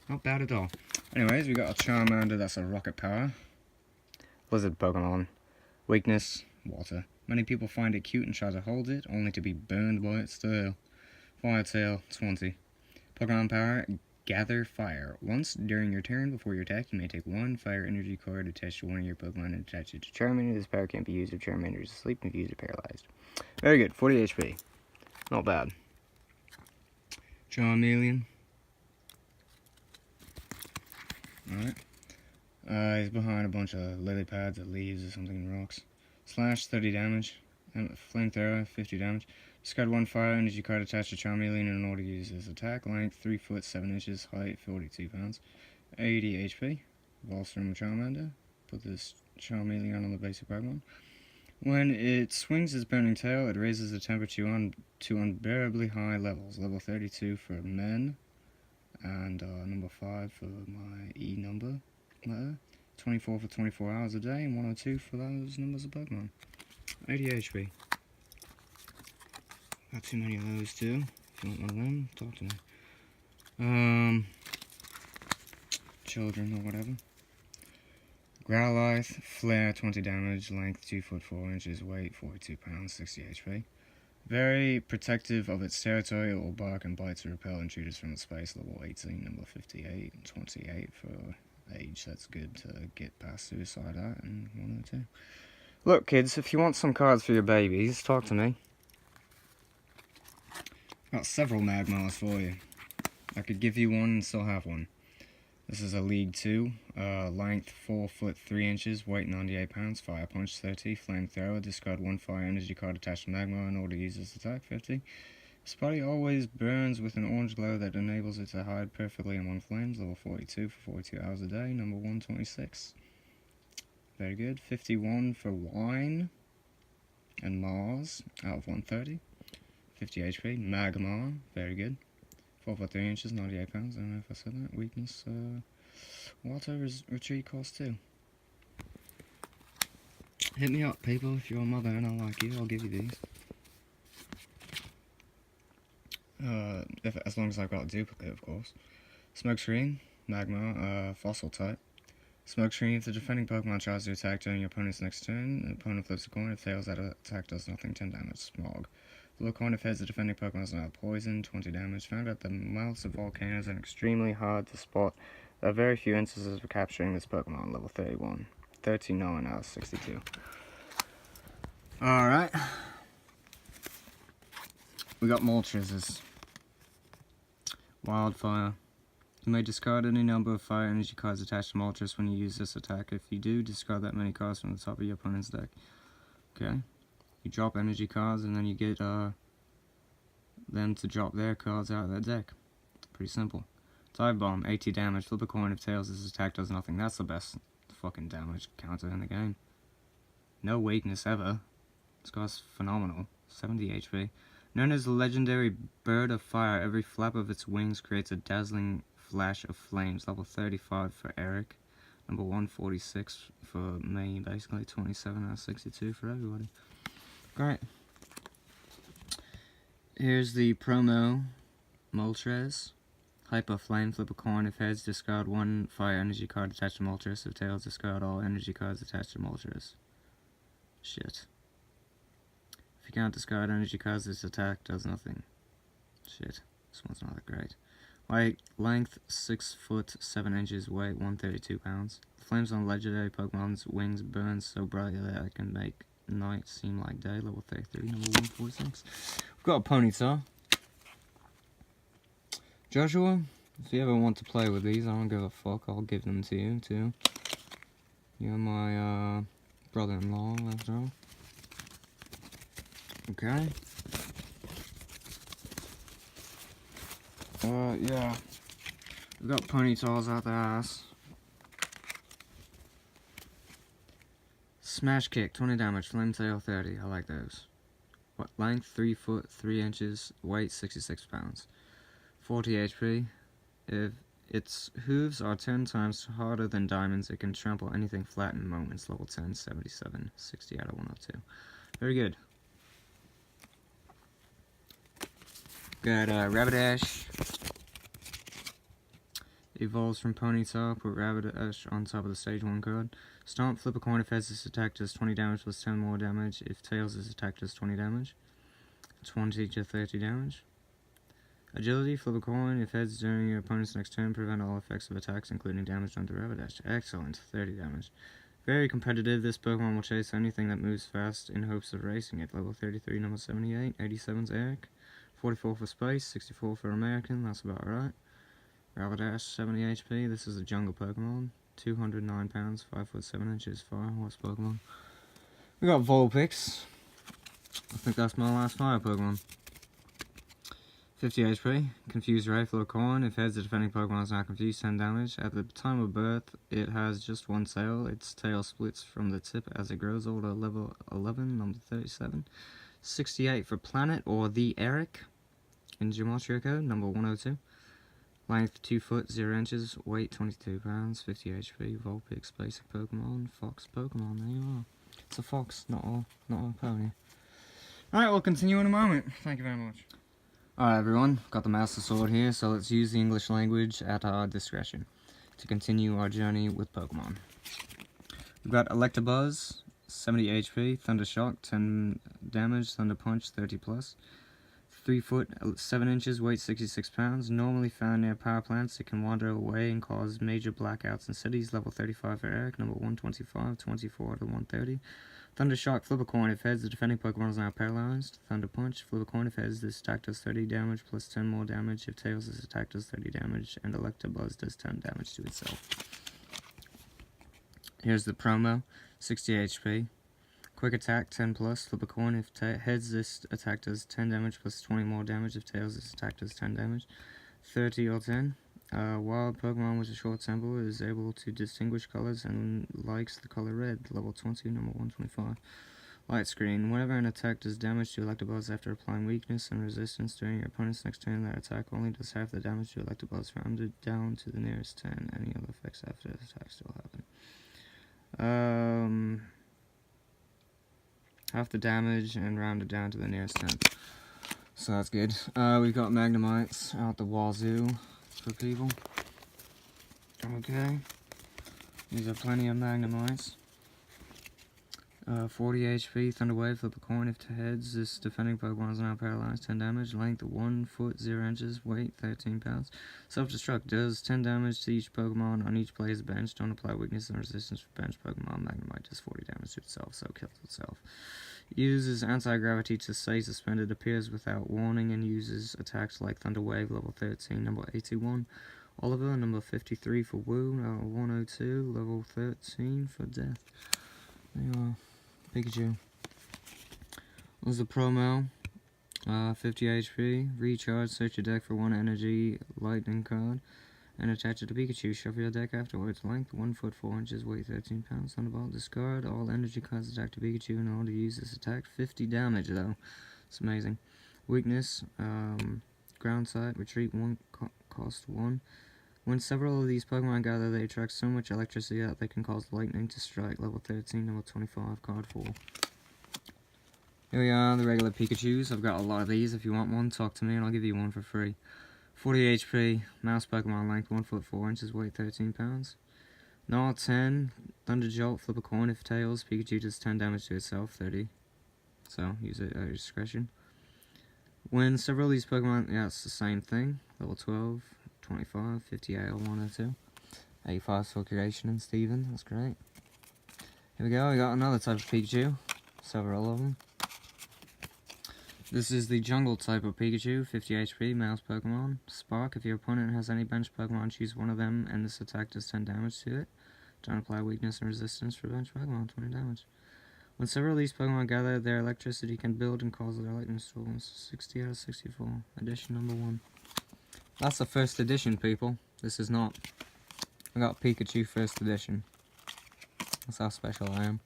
[SPEAKER 2] Not bad at all. Anyways, we got a Charmander, that's a rocket power. Lizard Pokemon. Weakness, water. Many people find it cute and try to hold it, only to be burned by its tail. Fire tail, 20. Pokemon power, gather fire. Once during your turn before your attack, you may take 1 fire energy card attached to one of your Pokemon and attach it to Charmander. This power can't be used if Charmander is asleep and if used or paralyzed. Very good, 40 HP. Not bad. Charmeleon. Alright. He's behind a bunch of lily pads or leaves or something in rocks. Slash, 30 damage. Flamethrower, 50 damage. Discard 1 fire energy card attached to Charmeleon in order to use his attack. Length 3 foot 7 inches, height 42 pounds. 80 HP. Evolves from a Charmander. Put this Charmeleon on the basic Pokemon. When it swings its burning tail, it raises the temperature to unbearably high levels. Level 32 for men. And number 5 for my E number letter. 24 for 24 hours a day, and 102 for those numbers of Pokemon. 80 HP. Got too many of those too. If you want one of them, talk to me. Children or whatever. Growlithe, Flare, 20 damage, length 2 foot 4 inches, weight 42 pounds, 60 HP. Very protective of its territory. It will bark and bite to repel intruders from its space. Level 18, number 58, 28 for age. That's good to get past suicide at, and 102. Look, kids, if you want some cards for your babies, talk to me. Got several Magmars for you. I could give you one and still have one. This is a League 2, length 4 foot 3 inches, weight 98 pounds, Fire Punch 30, Flamethrower, discard 1 fire energy card attached to Magmar in order to use this attack, 50. This body always burns with an orange glow that enables it to hide perfectly among flames, level 42 for 42 hours a day, number 126. Very good. 51 for Wine and Mars out of 130. 50 HP. Magmar, very good. 4 foot 3 inches, 98 pounds. I don't know if I said that. Weakness, water retreat cost 2. Hit me up, people, if you're a mother and I like you, I'll give you these. As long as I've got a duplicate, of course. Smokescreen, Magmar, Fossil type. Smokescreen, if the defending Pokemon tries to attack during your opponent's next turn, the opponent flips a coin. If fails, that attack does nothing, 10 damage. Smog. Flip a coin if heads, the defending Pokemon is now poison, 20 damage. Found out that mouths of volcanoes are extremely hard to spot. There are very few instances of capturing this Pokemon, level 31. 39 out of 62. Alright. We got Moltres. Wildfire. You may discard any number of fire energy cards attached to Moltres when you use this attack. If you do, discard that many cards from the top of your opponent's deck. Okay. You drop energy cards and then you get them to drop their cards out of their deck. Pretty simple. Dive Bomb, 80 damage. Flip a coin if tails. This attack does nothing. That's the best fucking damage counter in the game. No weakness ever. This guy's phenomenal. 70 HP. Known as the legendary Bird of Fire, every flap of its wings creates a dazzling flash of flames. Level 35 for Eric. Number 146 for me, basically. 27 out of 62 for everybody. Great. Here's the promo Moltres. Hyper Flame, flip a coin. If heads, discard 1 fire energy card attached to Moltres. If tails, discard all energy cards attached to Moltres. Shit. If you can't discard energy cards, this attack does nothing. Shit, this one's not that great. Height, length 6 foot 7 inches, weight 132 pounds. The flames on legendary Pokemon's wings burn so brightly that it can make night seem like day. Level 33, number 146. We've got a Ponyta. Joshua, if you ever want to play with these, I don't give a fuck. I'll give them to you too. You're my brother-in-law, after all. Okay. Yeah. We've got Ponytas out the ass. Smash Kick, 20 damage, Flame Tail 30. I like those. What, length 3 foot 3 inches, weight 66 pounds. 40 HP. If its hooves are 10 times harder than diamonds, it can trample anything flat in moments. Level 10, 77, 60 out of 102. Very good. Got Rapidash. Evolves from Ponyta. Put Rapidash on top of the stage 1 card. Stomp, flip a coin. If heads, this attack does 20 damage plus 10 more damage. If tails, this attack does 20 damage. 20 to 30 damage. Agility, flip a coin. If heads during your opponent's next turn, prevent all effects of attacks, including damage done to Rapidash. Excellent, 30 damage. Very competitive, this Pokemon will chase anything that moves fast in hopes of racing it. Level 33, number 78. 87's Eric. 44 for Space, 64 for American, that's about right. Rapidash, 70 HP, this is a jungle Pokemon. 209 pounds, 5 foot 7 inches, Fire Horse Pokemon. We got Vulpix. I think that's my last fire Pokemon. 50 HP, Confused Ray, flip a coin. If heads, the defending Pokemon is not confused, 10 damage. At the time of birth, it has just one tail. Its tail splits from the tip as it grows older. Level 11, number 37. 68 for Planet, or the Eric. In Geometry Code, number 102. Length 2 foot 0 inches, weight 22 pounds, 50 HP, Vulpix, basic Pokemon, Fox Pokemon, there you are. It's a fox, not a pony. Alright, we'll continue in a moment. Thank you very much. Alright everyone, got the Master Sword here, so let's use the English language at our discretion to continue our journey with Pokemon. We've got Electabuzz, 70 HP, Thunder Shock, 10 damage, Thunder Punch, 30 plus. 3 foot 7 inches, weight 66 pounds. Normally found near power plants, it can wander away and cause major blackouts in cities. Level 35 for Eric, number 125, 24 to 130. Thunder Shock, flip a coin. If heads, the defending Pokemon is now paralyzed. Thunder Punch, flip a coin. If heads, this attack does 30 damage plus 10 more damage. If tails, this attack does 30 damage. And Electabuzz does 10 damage to itself. Here's the promo, 60 HP. Quick attack, 10 plus, flip a coin. If heads, this attack does 10 damage plus 20 more damage. If tails, this attack does 10 damage. 30 or 10. Wild Pokemon with a short tempo is able to distinguish colors and likes the color red. Level 20, number 125. Light Screen. Whenever an attack does damage to Electabuzz after applying weakness and resistance during your opponent's next turn, that attack only does half the damage to Electabuzz, rounded down to the nearest 10. Any other effects after the attack still happen. Half the damage and rounded down to the nearest 10. So that's good. We've got Magnemites out the wazoo for people. Okay. These are plenty of Magnemites. 40 HP, Thunder Wave, flip a coin. If to heads, this defending Pokemon is now paralyzed, 10 damage. Length 1 foot 0 inches, weight 13 pounds. Self-destruct does 10 damage to each Pokemon on each player's bench. Don't apply weakness and resistance for bench Pokemon. Magnemite does 40 damage to itself, so kills itself. Uses anti-gravity to stay suspended, appears without warning, and uses attacks like Thunder Wave, level 13, number 81. Oliver, number 53 for Woo, 102, level 13 for Death. There you are. Pikachu. Was the promo. 50 HP. Recharge. Search your deck for one energy lightning card and attach it to Pikachu. Shuffle your deck afterwards. Length 1 foot 4 inches. Weight 13 pounds. Thunderbolt. Discard all energy cards attached to Pikachu in order to use this attack. 50 damage though. It's amazing. Weakness. Ground side. Retreat 1. Cost 1. When several of these Pokemon gather, they attract so much electricity that they can cause lightning to strike. Level 13, number 25, card 4. Here we are, the regular Pikachus. I've got a lot of these. If you want one, talk to me and I'll give you one for free. 40 HP, mouse Pokemon, length 1 foot 4 inches, weight 13 pounds. Gnaw 10, Thunder Jolt, flip a coin. If tails, Pikachu does 10 damage to itself, 30. so use it at your discretion. When several of these Pokemon, yeah, it's the same thing. Level 12, 25, 58 or 102. 85 for Creation and Steven, that's great. Here we go, we got another type of Pikachu. Several of them. This is the Jungle type of Pikachu, 50 HP, Mouse Pokemon. Spark, if your opponent has any bench Pokemon, choose one of them, and this attack does 10 damage to it. Don't apply weakness and resistance for bench Pokemon, 20 damage. When several of these Pokemon gather, their electricity can build and cause their lightning storms. 60 out of 64. Edition number 1. That's the first edition, people. This is not. I got Pikachu first edition. That's how special I am.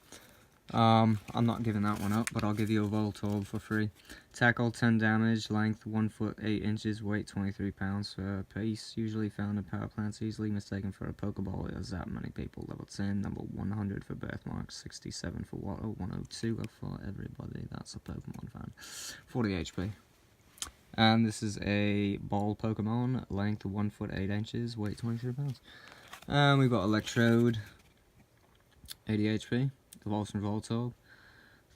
[SPEAKER 2] I'm not giving that one up, but I'll give you a Wartortle for free. Tackle 10 damage, length 1 foot 8 inches, weight 23 pounds for pace. Usually found in power plants, easily mistaken for a Pokeball. There's that many people. Level 10, number 100 for birthmark, 67 for water, 102 for everybody. That's a Pokemon fan. 40 HP. And this is a ball Pokemon, length 1 foot 8 inches, weight 23 pounds. And we've got Electrode, 80 HP. Evolves from Voltorb,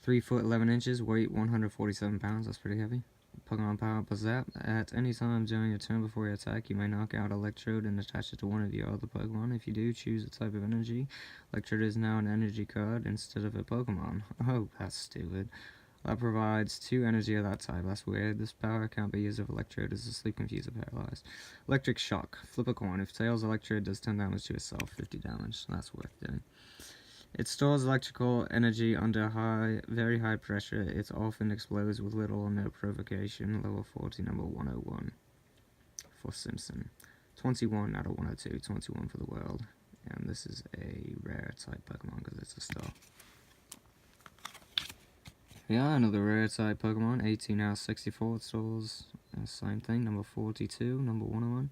[SPEAKER 2] 3 foot 11 inches, weight 147 pounds, that's pretty heavy. Pokemon Power Up Zap. At any time during your turn before you attack, you may knock out Electrode and attach it to one of your other Pokemon. If you do, choose a type of energy. Electrode is now an energy card instead of a Pokemon. Oh, that's stupid. That provides 2 energy of that type. That's weird. This power can't be used if Electrode is asleep, confused, or paralyzed. Electric Shock. Flip a coin. If tails, Electrode does 10 damage to itself, 50 damage. That's worth doing. It stores electrical energy under very high pressure. It often explodes with little or no provocation. Level 40, number 101 for Simpson. 21 out of 102, 21 for the world. And this is a rare type Pokemon because it's a star. Yeah, another rare type Pokemon. 18 out of 64. It stores same thing. Number 42, number 101.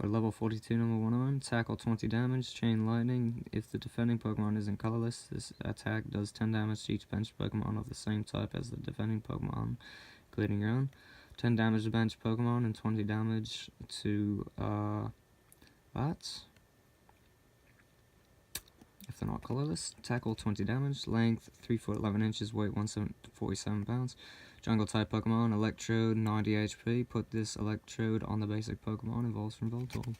[SPEAKER 2] Or level 42, number 101. Tackle 20 damage, Chain Lightning. If the defending Pokemon isn't colorless, this attack does 10 damage to each bench Pokemon of the same type as the defending Pokemon, including your own. 10 damage to bench Pokemon and 20 damage to, bats. If they're not colorless. Tackle 20 damage, length 3 foot 11 inches, weight 147 pounds. Jungle type Pokemon, Electrode, 90 HP. Put this Electrode on the basic Pokemon, evolves from Voltortle.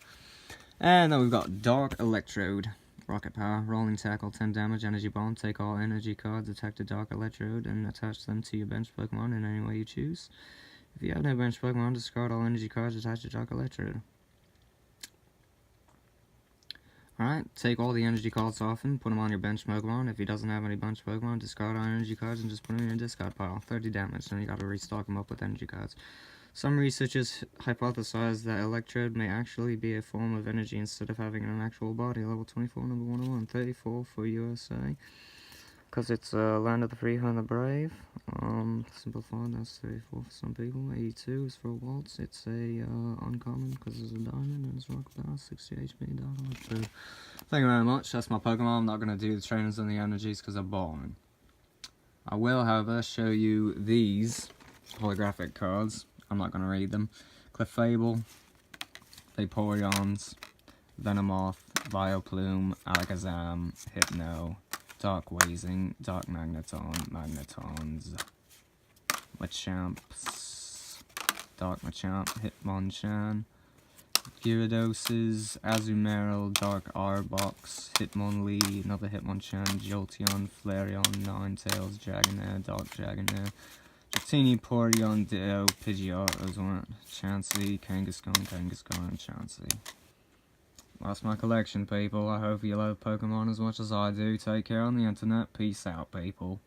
[SPEAKER 2] And then we've got Dark Electrode. Rocket Power, Rolling Tackle, 10 damage, Energy Bomb. Take all energy cards, attack the Dark Electrode, and attach them to your bench Pokemon in any way you choose. If you have no bench Pokemon, discard all energy cards, attach the Dark Electrode. Alright, take all the energy cards off him, put him on your bench Pokemon. If he doesn't have any bench Pokemon, discard all energy cards and just put him in your discard pile. 30 damage, then you gotta restock him up with energy cards. Some researchers hypothesize that Electrode may actually be a form of energy instead of having an actual body. Level 24, number 101, 34 for USA. Because it's Land of the Free, Home of the Brave. Simplified, that's 34 for some people. 82 is for Waltz. It's a uncommon because it's a diamond and it's rock power. 60 HP, diamond. Thank you very much. That's my Pokemon. I'm not going to do the trainers and the energies because they're boring. I will, however, show you these holographic cards. I'm not going to read them. Clefable, Vaporeons, Venomoth, Vileplume, Alakazam, Hypno, Dark Wazing, Dark Magneton, Magnetons, Machamps, Dark Machamp, Hitmonchan, Gyarados, Azumarill, Dark Arbok, Hitmonlee, another Hitmonchan, Jolteon, Flareon, Ninetales, Dragonair, Dark Dragonair, Dratini, Porygon, Ditto, Pidgeot, those weren't, Chansey, Kangaskhan, and Chansey. That's my collection, people. I hope you love Pokemon as much as I do. Take care on the internet. Peace out, people.